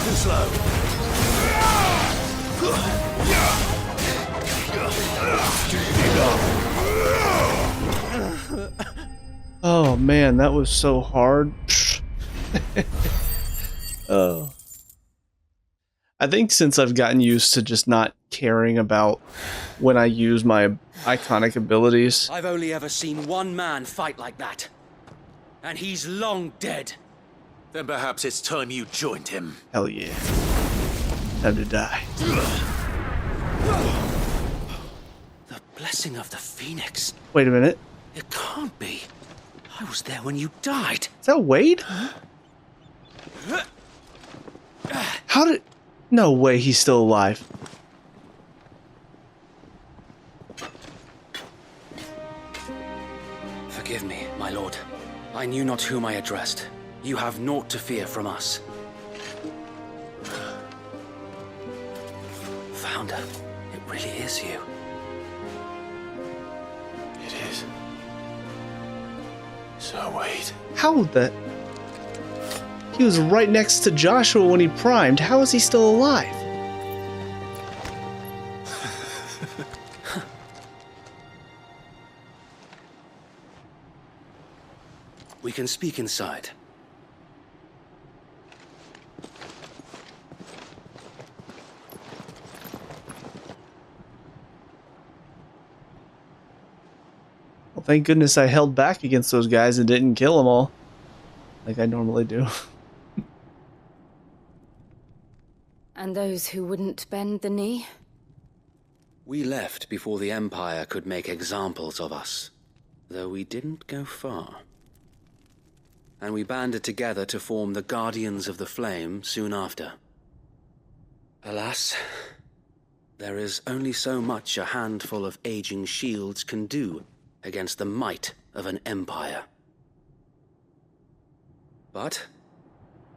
Too slow. Oh man, that was so hard. Oh. I think since I've gotten used to just not caring about when I use my iconic abilities. I've only ever seen one man fight like that. And he's long dead. Then perhaps it's time you joined him. Hell yeah. Time to die. The blessing of the Phoenix. Wait a minute. It can't be. I was there when you died. Is that Wade? How did... No way he's still alive. Forgive me, my lord. I knew not whom I addressed. You have naught to fear from us. Founder, it really is you. It is. So wait. How the... He was right next to Joshua when he primed. How is he still alive? We can speak inside. Well, thank goodness I held back against those guys and didn't kill them all. Like I normally do. And those who wouldn't bend the knee? We left before the Empire could make examples of us, though we didn't go far. And we banded together to form the Guardians of the Flame soon after. Alas, there is only so much a handful of aging shields can do against the might of an empire. But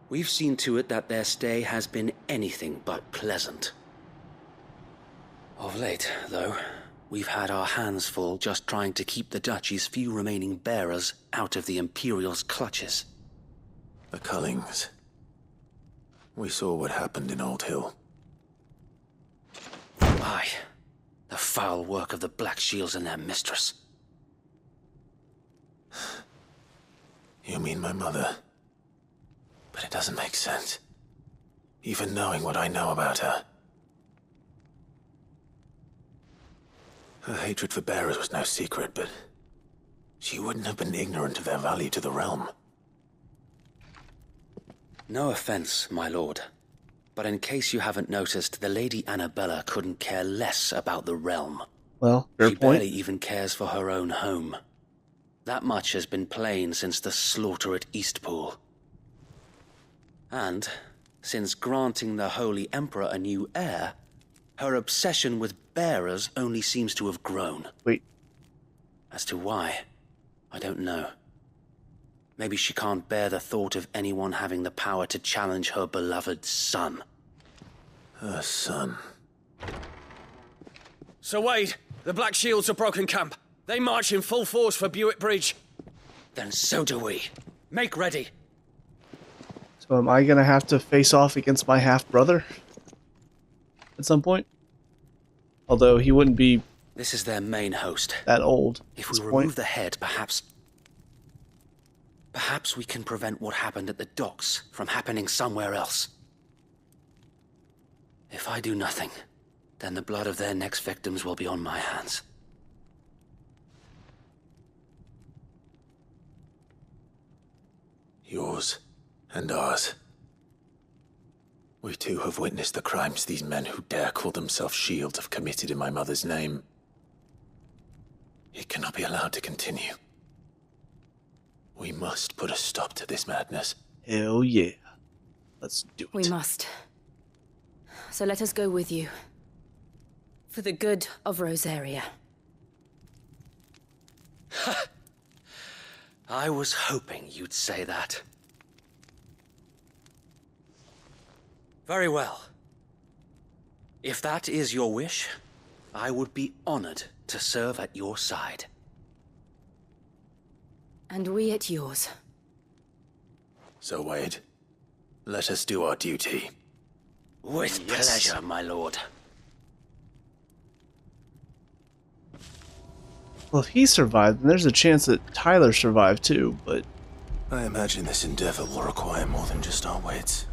we've seen to it that their stay has been anything but pleasant. Of late, though, we've had our hands full just trying to keep the Duchy's few remaining bearers out of the Imperial's clutches. The Cullings. We saw what happened in Old Hill. Aye, the foul work of the Black Shields and their mistress. You mean my mother? But it doesn't make sense. Even knowing what I know about her. Her hatred for bearers was no secret, but she wouldn't have been ignorant of their value to the realm. No offense, my lord. But in case you haven't noticed, the Lady Annabella couldn't care less about the realm. Well, fair She point. barely even cares for her own home. That much has been plain since the slaughter at Eastpool. And, since granting the Holy Emperor a new heir, her obsession with bearers only seems to have grown. Wait. As to why, I don't know. Maybe she can't bear the thought of anyone having the power to challenge her beloved son. Her son. Sir Wade, the Black Shields have broken camp. They march in full force for Buick Bridge. Then so do we. Make ready. So am I gonna have to face off against my half-brother? At some point? Although he wouldn't be This is their main host. that old. If at we this remove point. the head, perhaps we can prevent what happened at the docks from happening somewhere else. If I do nothing, then the blood of their next victims will be on my hands. Yours and ours. We too have witnessed the crimes these men who dare call themselves shields have committed in my mother's name. It cannot be allowed to continue. We must put a stop to this madness. Hell yeah. Let's do it. We must. So let us go with you. For the good of Rosaria. I was hoping you'd say that. Very well. If that is your wish, I would be honored to serve at your side. And we at yours. So, Wade, let us do our duty. With pleasure, my lord. Well, if he survived, then there's a chance that Tyler survived too, but... I imagine this endeavor will require more than just our wits.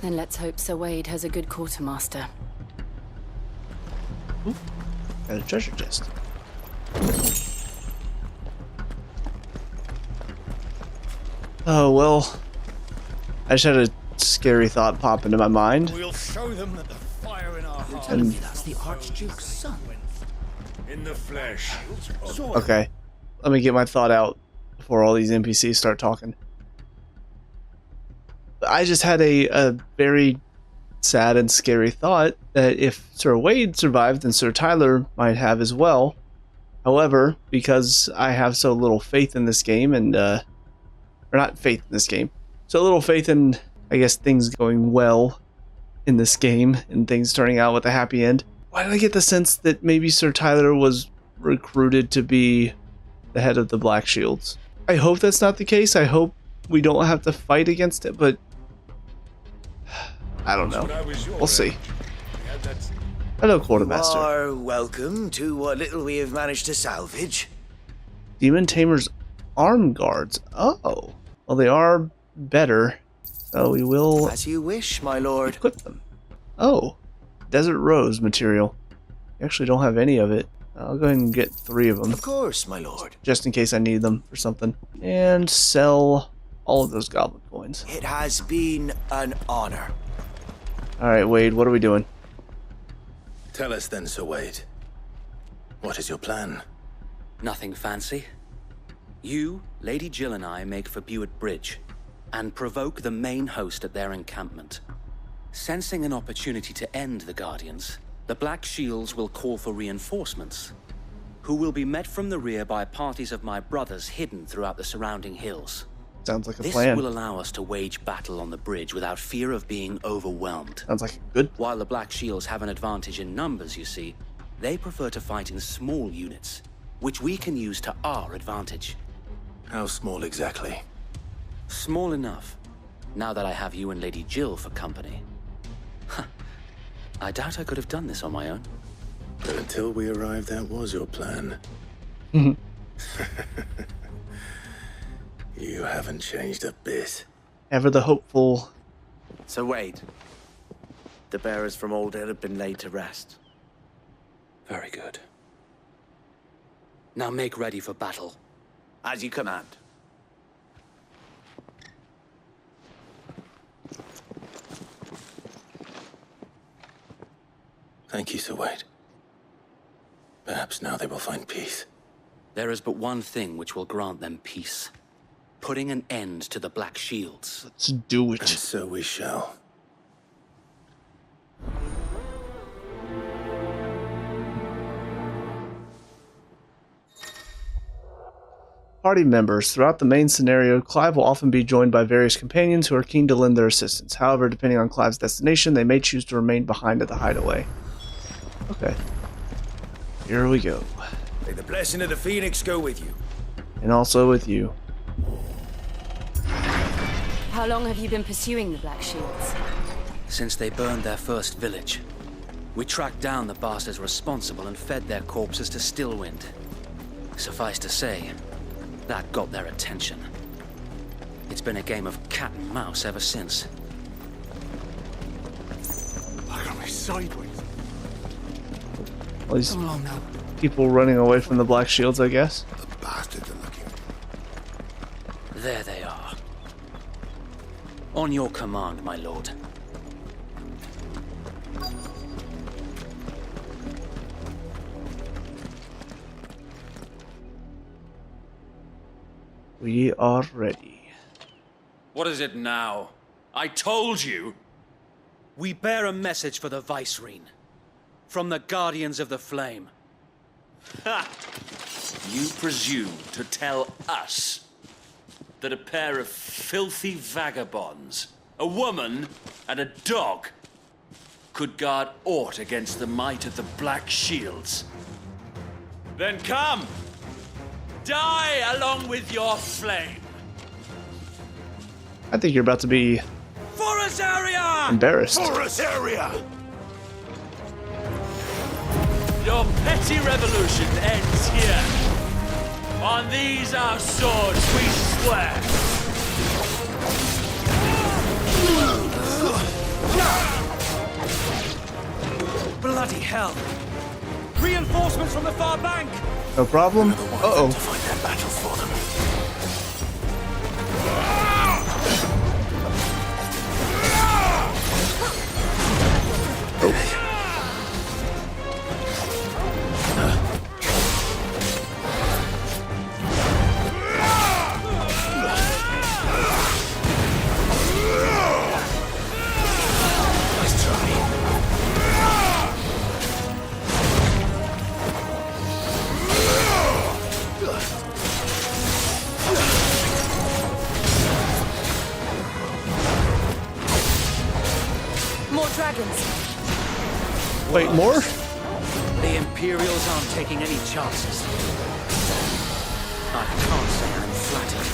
Then let's hope Sir Wade has a good quartermaster. Ooh, got a treasure chest. Oh, well. I just had a scary thought pop into my mind. We'll show them that the fire in our hearts. And- That's the Archduke's son. In the flesh. Okay, let me get my thought out before all these NPCs start talking. I just had a very sad and scary thought that if Sir Wade survived, then Sir Tyler might have as well. However, because I have so little faith in this game, and or not faith in this game, so little faith in, I guess, things going well in this game and things turning out with a happy end, why did I get the sense that maybe Sir Tyler was recruited to be the head of the Black Shields? I hope that's not the case. I hope we don't have to fight against it, but I don't know. We'll see. Hello, Quartermaster. You are welcome to what little we have managed to salvage. Demon Tamer's arm guards. Oh, well, they are better, so we will As you wish, my lord. equip them. Oh, Desert Rose material. I actually don't have any of it. I'll go ahead and get 3 of them. Of course, my lord. Just in case I need them for something. And sell all of those goblin coins. It has been an honor. Alright, Wade, what are we doing? Tell us then, Sir Wade. What is your plan? Nothing fancy. You, Lady Jill and I make for Buett Bridge and provoke the main host at their encampment. Sensing an opportunity to end the Guardians, the Black Shields will call for reinforcements, who will be met from the rear by parties of my brothers hidden throughout the surrounding hills. Sounds like a This plan. will allow us to wage battle on the bridge without fear of being overwhelmed. Sounds like a good. While the Black Shields have an advantage in numbers, you see, they prefer to fight in small units, which we can use to our advantage. How small exactly? Small enough, now that I have you and Lady Jill for company. I doubt I could have done this on my own. But until we arrived, that was your plan. You haven't changed a bit. Ever the hopeful. So Wade, the bearers from Old Hill have been laid to rest. Very good. Now make ready for battle. As you command. Thank you, Sir Wade. Perhaps now they will find peace. There is but one thing which will grant them peace. Putting an end to the Black Shields. Let's do it. And so we shall. Party members. Throughout the main scenario, Clive will often be joined by various companions who are keen to lend their assistance. However, depending on Clive's destination, they may choose to remain behind at the hideaway. Okay. Here we go. May the blessing of the Phoenix go with you. And also with you. How long have you been pursuing the Black Shields? Since they burned their first village. We tracked down the bastards responsible and fed their corpses to Stillwind. Suffice to say, that got their attention. It's been a game of cat and mouse ever since. Look at me sideways. All these Come along now. people running away from the Black Shields, I guess. The bastards are looking. There they are. On your command, my lord. We are ready. What is it now? I told you! We bear a message for the Vicereine. From the Guardians of the Flame. Ha! You presume to tell us that a pair of filthy vagabonds, a woman and a dog, could guard aught against the might of the Black Shields? Then come! Die along with your flame! I think you're about to be embarrassed. Your petty revolution ends here. On these our swords we swear. Bloody hell! Reinforcements from the far bank! No problem. Uh-oh. Find that battle for them. Wait, more? The Imperials aren't taking any chances. I can't say I'm flattered.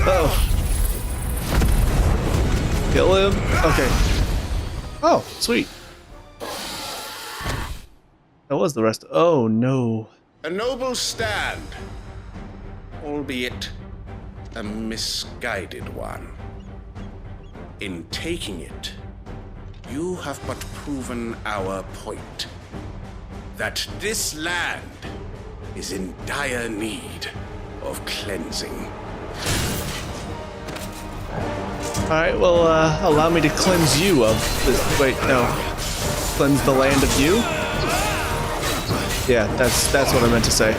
Uh-oh. Kill him. Okay. Oh, sweet. That was the rest. Oh, no. A noble stand, albeit a misguided one. In taking it, you have but proven our point. That this land is in dire need of cleansing. Alright, well, allow me to cleanse you of this. Wait, no. Cleanse the land of you? Yeah, that's what I meant to say.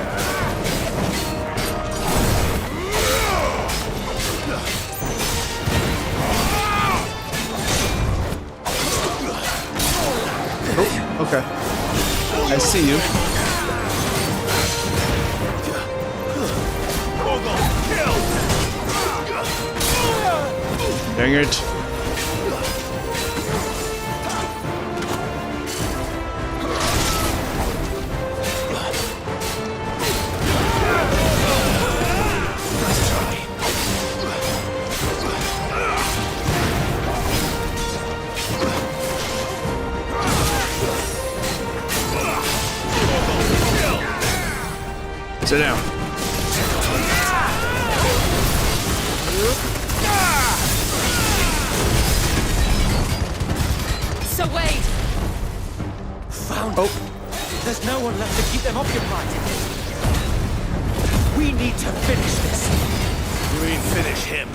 Oh, okay. I see you. Dang it. Sit down. So wait. Found it. There's no one left to keep them occupied. We need to finish this. You mean finish him?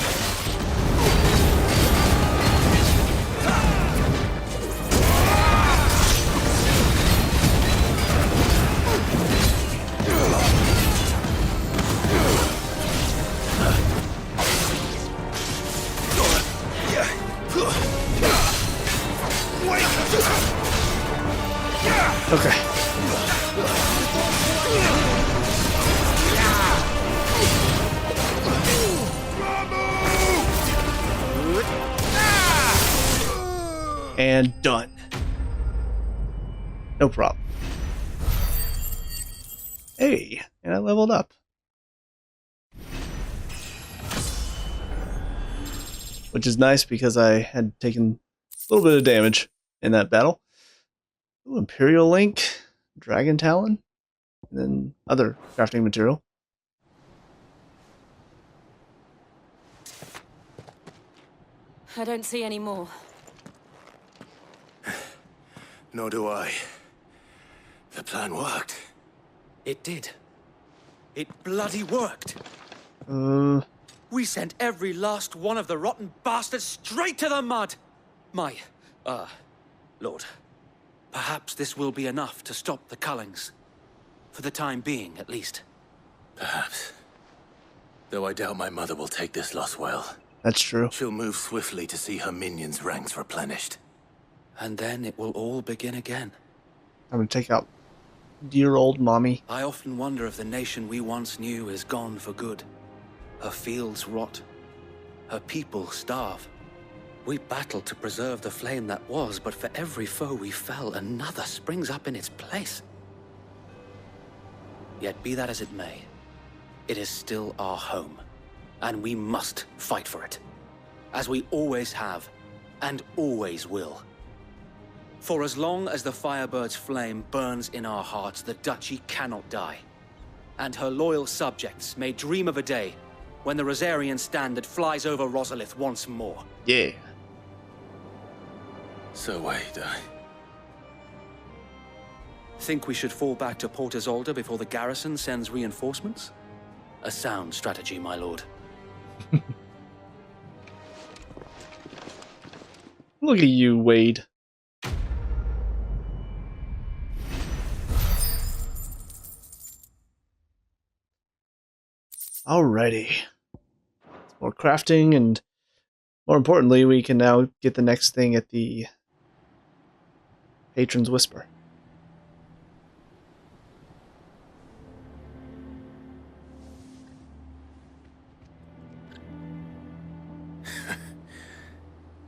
Okay. And done. No problem. Hey, and I leveled up. which is nice because I had taken a little bit of damage in that battle. Ooh, Imperial Link, Dragon Talon, and then other crafting material. I don't see any more. Nor do I. The plan worked. It did. It bloody worked. We sent every last one of the rotten bastards straight to the mud. Lord, perhaps this will be enough to stop the Cullings. For the time being, at least. Perhaps. Though I doubt my mother will take this loss well. That's true. She'll move swiftly to see her minions' ranks replenished. And then it will all begin again. I'm gonna take out dear old mommy. I often wonder if the nation we once knew is gone for good. Her fields rot. Her people starve. We battled to preserve the flame that was, but for every foe we fell, another springs up in its place. Yet be that as it may, it is still our home, and we must fight for it, as we always have, and always will. For as long as the Firebird's flame burns in our hearts, the Duchy cannot die, and her loyal subjects may dream of a day when the Rosarian standard flies over Rosalith once more. Yeah. So wait, Think we should fall back to Port Isolde before the garrison sends reinforcements? A sound strategy, my lord. Look at you, Wade. Alrighty. More crafting, and more importantly, we can now get the next thing at the Patron's Whisper.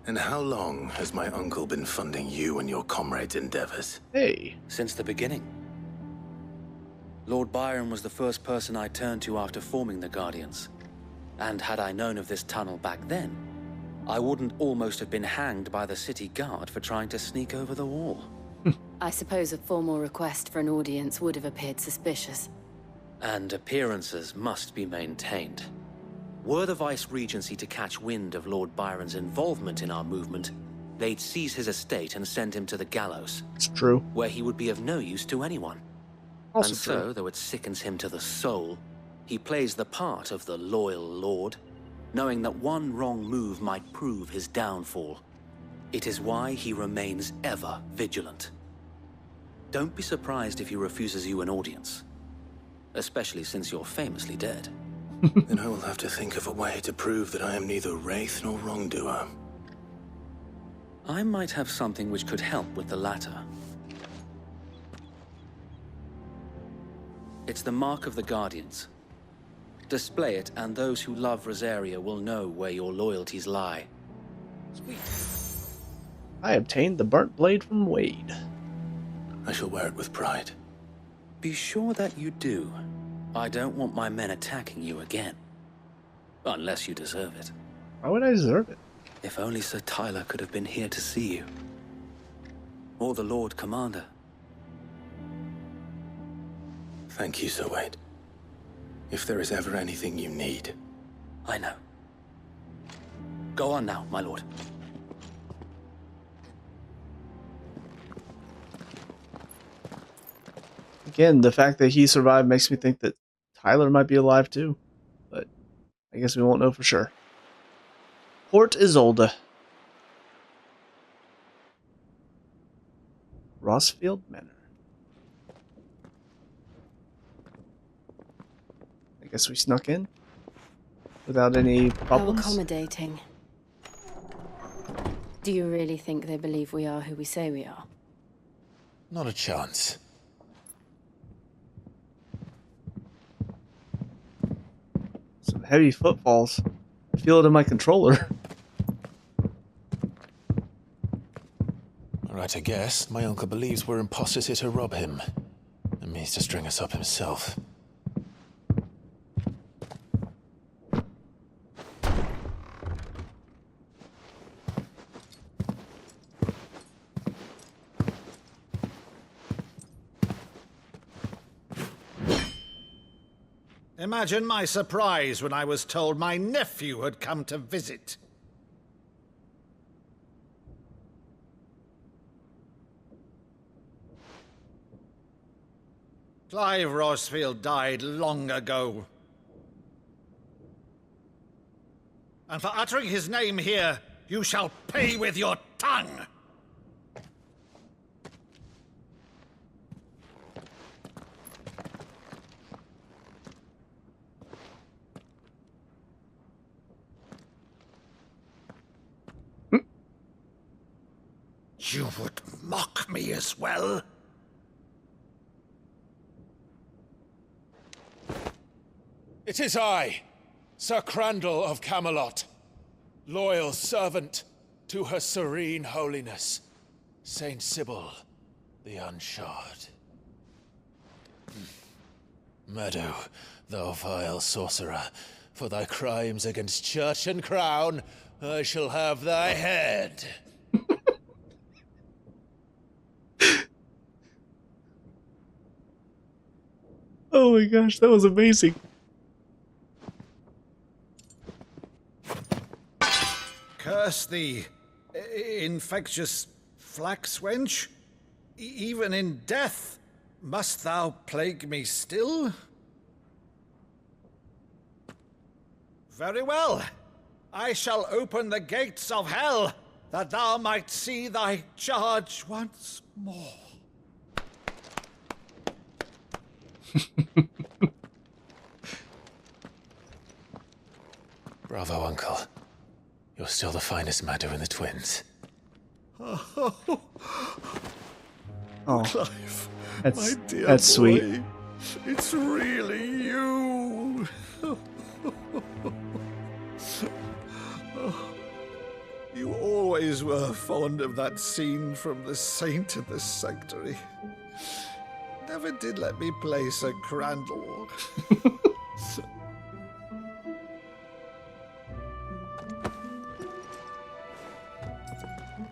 And how long has my uncle been funding you and your comrades' endeavors? Hey. Since the beginning. Lord Byron was the first person I turned to after forming the Guardians. And had I known of this tunnel back then, I wouldn't almost have been hanged by the city guard for trying to sneak over the wall. I suppose a formal request for an audience would have appeared suspicious. And appearances must be maintained. Were the Vice-Regency to catch wind of Lord Byron's involvement in our movement, they'd seize his estate and send him to the gallows. It's true. Where he would be of no use to anyone. Also and true. so, though it sickens him to the soul, he plays the part of the loyal lord, knowing that one wrong move might prove his downfall. It is why he remains ever vigilant. Don't be surprised if he refuses you an audience. Especially since you're famously dead. Then I will have to think of a way to prove that I am neither wraith nor wrongdoer. I might have something which could help with the latter. It's the mark of the Guardians. Display it, and those who love Rosaria will know where your loyalties lie. Sweet. I obtained the burnt blade from Wade. I shall wear it with pride. Be sure that you do. I don't want my men attacking you again. Unless you deserve it. Why would I deserve it? If only Sir Tyler could have been here to see you. Or the Lord Commander. Thank you, Sir Wade. If there is ever anything you need. I know. Go on now, my lord. Again, the fact that he survived makes me think that Tyler might be alive too. But I guess we won't know for sure. Port Isolde. Rossfield Manor. I guess we snuck in without any problems. How accommodating. Do you really think they believe we are who we say we are? Not a chance. Some heavy footfalls. I feel it in my controller. Alright, I guess. My uncle believes we're imposters here to rob him. And means to string us up himself. Imagine my surprise when I was told my nephew had come to visit. Clive Rosfield died long ago. And for uttering his name here, you shall pay with your tongue! You would mock me as well? It is I, Sir Crandall of Camelot, loyal servant to Her Serene Holiness, Saint Sybil the Unshod. Meadow, thou vile sorcerer, for thy crimes against church and crown, I shall have thy head. Oh my gosh, that was amazing. Curse thee, infectious flax wench. Even in death, must thou plague me still? Very well. I shall open the gates of hell, that thou might see thy charge once more. Bravo, Uncle. You're still the finest Meadow in the twins. Oh, Clive, that's my dear that's boy, sweet. It's really you. You always were fond of that scene from The Saint in the Sanctuary. Never did let me play Sir Crandall.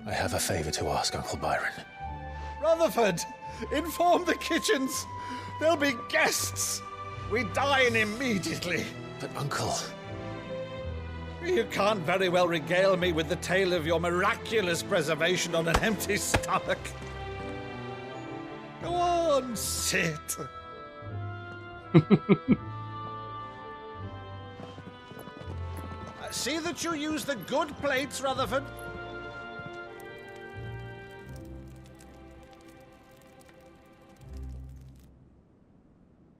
I have a favor to ask, Uncle Byron. Rutherford, inform the kitchens. There'll be guests. We dine immediately. But, Uncle... You can't very well regale me with the tale of your miraculous preservation on an empty stomach. Go on, sit. See that you use the good plates, Rutherford.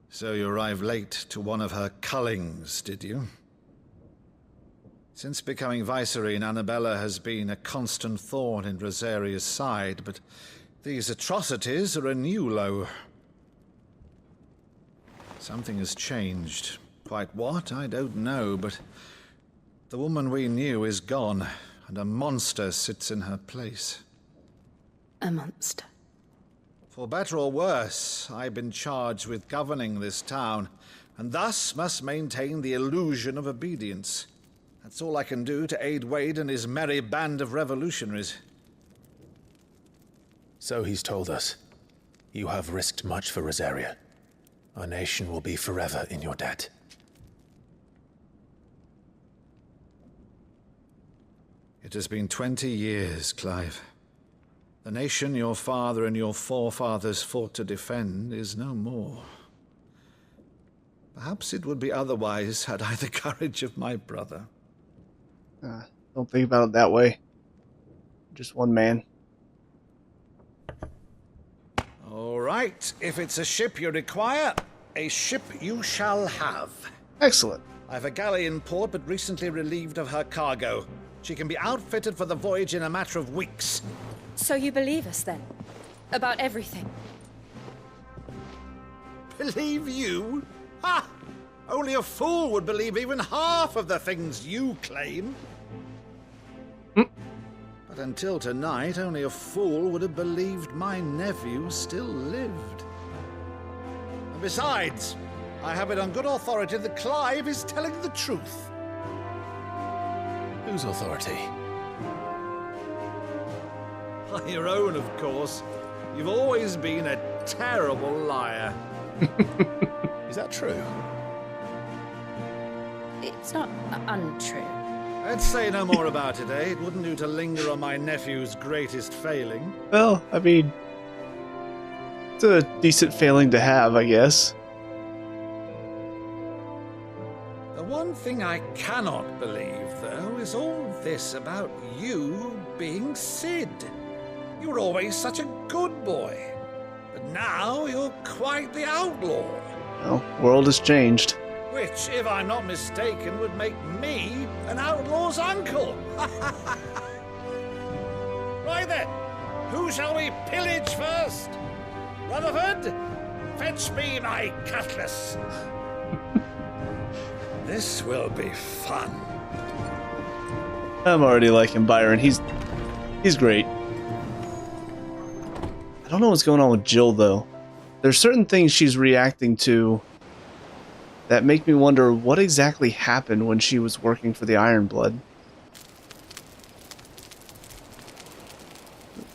So you arrived late to one of her cullings, did you? Since becoming Vicereine, Annabella has been a constant thorn in Rosaria's side, but these atrocities are a new low. Something has changed. Quite what, I don't know, but the woman we knew is gone, and a monster sits in her place. A monster? For better or worse, I've been charged with governing this town, and thus must maintain the illusion of obedience. That's all I can do to aid Wade and his merry band of revolutionaries. So he's told us. You have risked much for Rosaria. Our nation will be forever in your debt. It has been 20 years, Clive. The nation your father and your forefathers fought to defend is no more. Perhaps it would be otherwise had I the courage of my brother. Don't think about it that way. Just one man. All right, if it's a ship you require, a ship you shall have. Excellent. I've a galley in port, but recently relieved of her cargo. She can be outfitted for the voyage in a matter of weeks. So you believe us then? About everything? Believe you? Ha! Only a fool would believe even half of the things you claim. But until tonight, only a fool would have believed my nephew still lived. And besides, I have it on good authority that Clive is telling the truth. Whose authority? Your own, of course. You've always been a terrible liar. Is that true? It's not untrue. Let's say no more about it, eh? It wouldn't do to linger on my nephew's greatest failing. Well, I mean, it's a decent failing to have, I guess. The one thing I cannot believe, though, is all this about you being Sid. You were always such a good boy, but now you're quite the outlaw. Well, world has changed. Which, if I'm not mistaken, would make me an outlaw's uncle. Right then, who shall we pillage first? Rutherford, fetch me my cutlass. This will be fun. I'm already liking Byron. He's great. I don't know what's going on with Jill, though. There's certain things she's reacting to that make me wonder what exactly happened when she was working for the Iron Blood.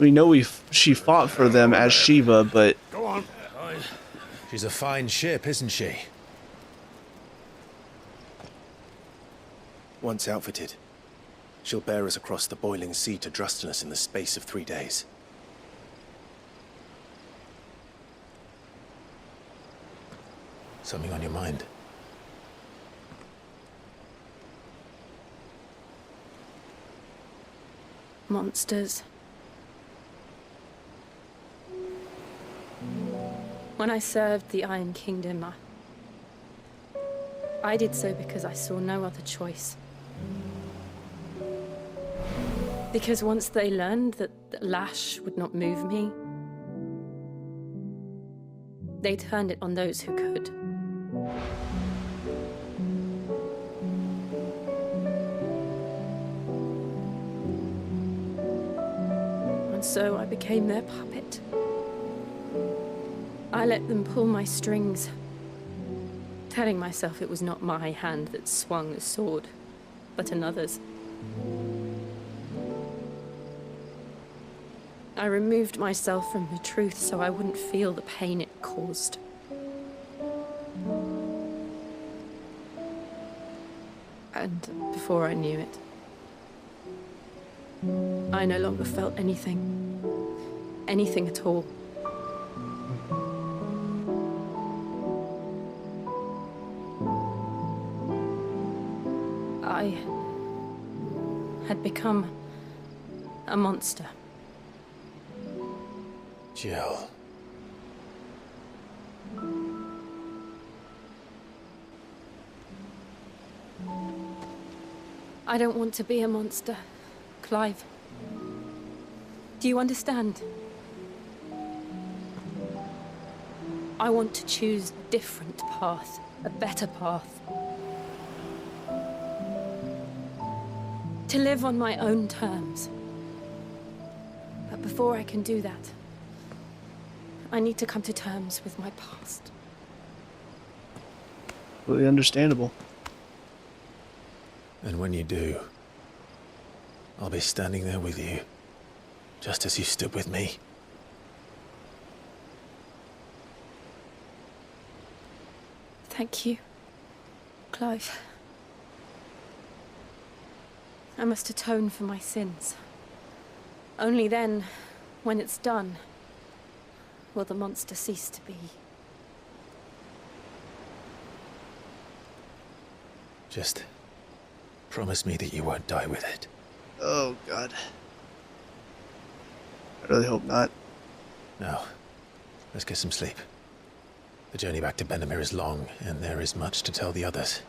We know she fought for them as Shiva, but... Go on. She's a fine ship, isn't she? Once outfitted, she'll bear us across the boiling sea to Drustinus in the space of 3 days. Something on your mind? Monsters. When I served the Iron Kingdom, I did so because I saw no other choice. Because once they learned that Lash would not move me, they turned it on those who could. And so I became their puppet. I let them pull my strings, telling myself it was not my hand that swung the sword, but another's. I removed myself from the truth so I wouldn't feel the pain it caused. And before I knew it, I no longer felt anything. Anything at all. I had become a monster. Jill. I don't want to be a monster, Clive. Do you understand? I want to choose a different path, a better path. To live on my own terms. But before I can do that, I need to come to terms with my past. Really understandable. And when you do, I'll be standing there with you, just as you stood with me. Thank you, Clive. I must atone for my sins. Only then, when it's done, will the monster cease to be. Just promise me that you won't die with it. Oh, God. I really hope not. Now, let's get some sleep. The journey back to Benamir is long, and there is much to tell the others.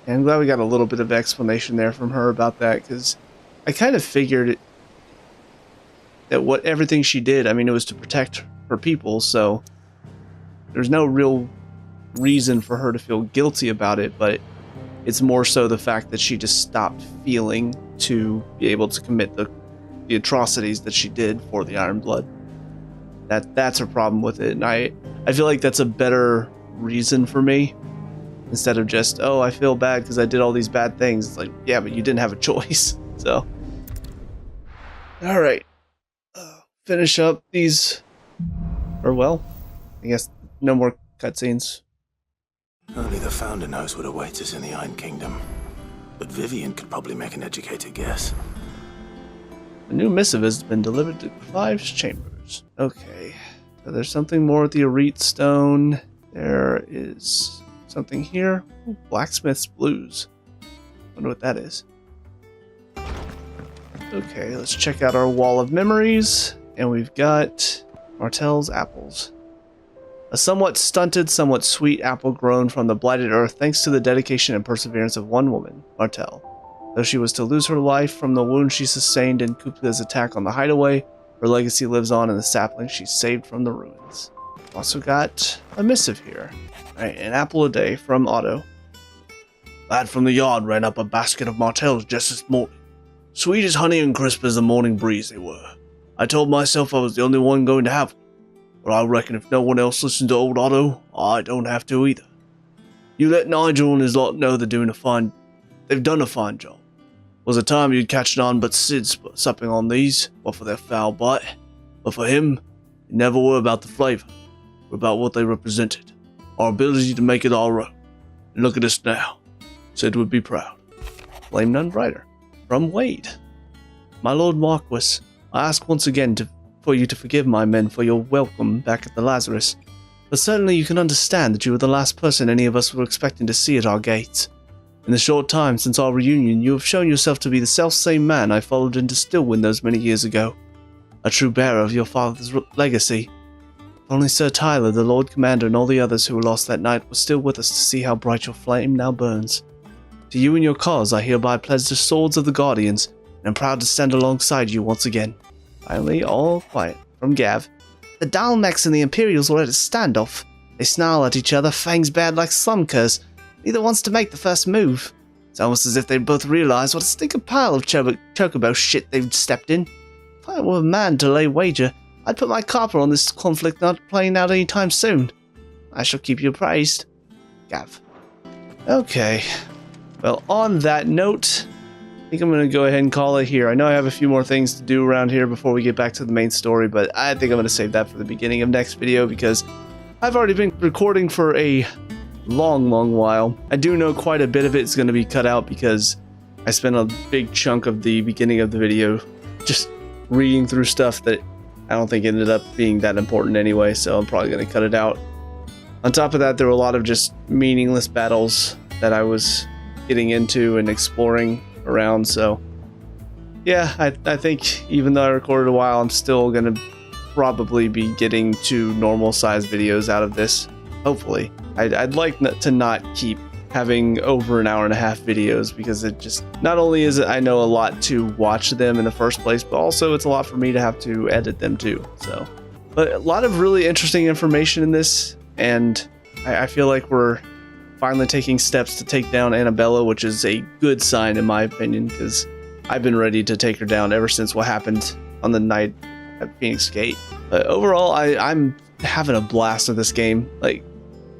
And I'm glad we got a little bit of explanation there from her about that, because I kind of figured that everything she did, I mean, it was to protect her people, so there's no real reason for her to feel guilty about it, but it's more so the fact that she just stopped feeling to be able to commit the atrocities that she did for the Iron Blood. That's her problem with it, and I feel like that's a better reason for me, instead of just, oh, I feel bad because I did all these bad things. It's like, yeah, but you didn't have a choice. So, alright. Finish up these, or well, I guess no more cutscenes. Only the Founder knows what awaits us in the Iron Kingdom. But Vivian could probably make an educated guess. A new missive has been delivered to Clive's chambers. Okay. So there's something more at the Reunite stone. There is something here. Ooh, Blacksmith's Blues. Wonder what that is. Okay, let's check out our wall of memories. And we've got Martell's apples. A somewhat stunted, somewhat sweet apple grown from the blighted earth thanks to the dedication and perseverance of one woman, Martell. Though she was to lose her life from the wound she sustained in Kupla's attack on the hideaway, her legacy lives on in the sapling she saved from the ruins. Also got a missive here. Alright, an apple a day from Otto. Lad from the yard ran up a basket of Martells just this morning. Sweet as honey and crisp as the morning breeze they were. I told myself I was the only one going to have them. But I reckon if no one else listens to old Otto, I don't have to either. You let Nigel and his lot know they've done a fine job. Was a time you'd catch none but Sid supping on these, what for their foul bite. But for him, it never were about the flavour, but about what they represented. Our ability to make it our own. And look at us now. Sid would be proud. Flame none brighter. From Wade. My Lord Marquis, I ask once again for you to forgive my men for your welcome back at the Lazarus. But certainly you can understand that you were the last person any of us were expecting to see at our gates. In the short time since our reunion, you have shown yourself to be the self-same man I followed into Stillwind those many years ago. A true bearer of your father's legacy. Only Sir Tyler, the Lord Commander, and all the others who were lost that night were still with us to see how bright your flame now burns. To you and your cause I hereby pledge the swords of the Guardians, and am proud to stand alongside you once again. Finally, all quiet. From Gav. The Dalmex and the Imperials were at a standoff. They snarl at each other, fangs bared like slumcurs. Neither wants to make the first move. It's almost as if they both realize what a stinking pile of chocobo shit they've stepped in. If I were a man to lay wager, I'd put my copper on this conflict not playing out anytime soon. I shall keep you appraised. Gav. Okay. Well, on that note, I think I'm going to go ahead and call it here. I know I have a few more things to do around here before we get back to the main story, but I think I'm going to save that for the beginning of next video because I've already been recording for a long while. I do know quite a bit of it's going to be cut out because I spent a big chunk of the beginning of the video just reading through stuff that I don't think ended up being that important anyway, so I'm probably going to cut it out. On top of that, there were a lot of just meaningless battles that I was getting into and exploring around, so yeah, I think even though I recorded a while, I'm still going to probably be getting 2 normal sized videos out of this, hopefully. I'd like to not keep having over an hour and a half videos because it just, not only is it I know a lot to watch them in the first place, but also it's a lot for me to have to edit them too, so. But a lot of really interesting information in this, and I feel like we're finally taking steps to take down Annabella, which is a good sign in my opinion, because I've been ready to take her down ever since what happened on the night at Phoenix Gate. But overall, I'm having a blast with this game. Like,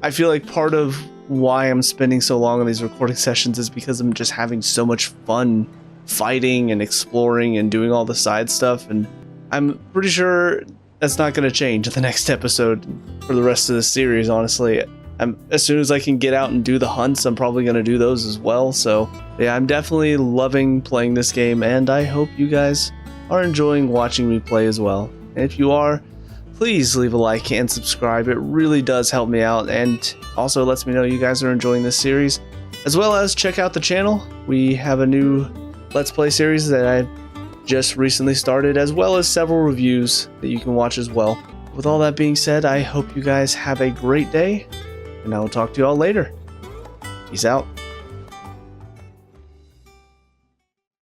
I feel like part of why I'm spending so long on these recording sessions is because I'm just having so much fun fighting and exploring and doing all the side stuff, and I'm pretty sure that's not going to change in the next episode for the rest of the series, honestly. As soon as I can get out and do the hunts, I'm probably going to do those as well. So yeah, I'm definitely loving playing this game, and I hope you guys are enjoying watching me play as well. And if you are, please leave a like and subscribe. It really does help me out, and also lets me know you guys are enjoying this series. As well as check out the channel. We have a new Let's Play series that I just recently started, as well as several reviews that you can watch as well. With all that being said, I hope you guys have a great day, and I will talk to you all later. Peace out.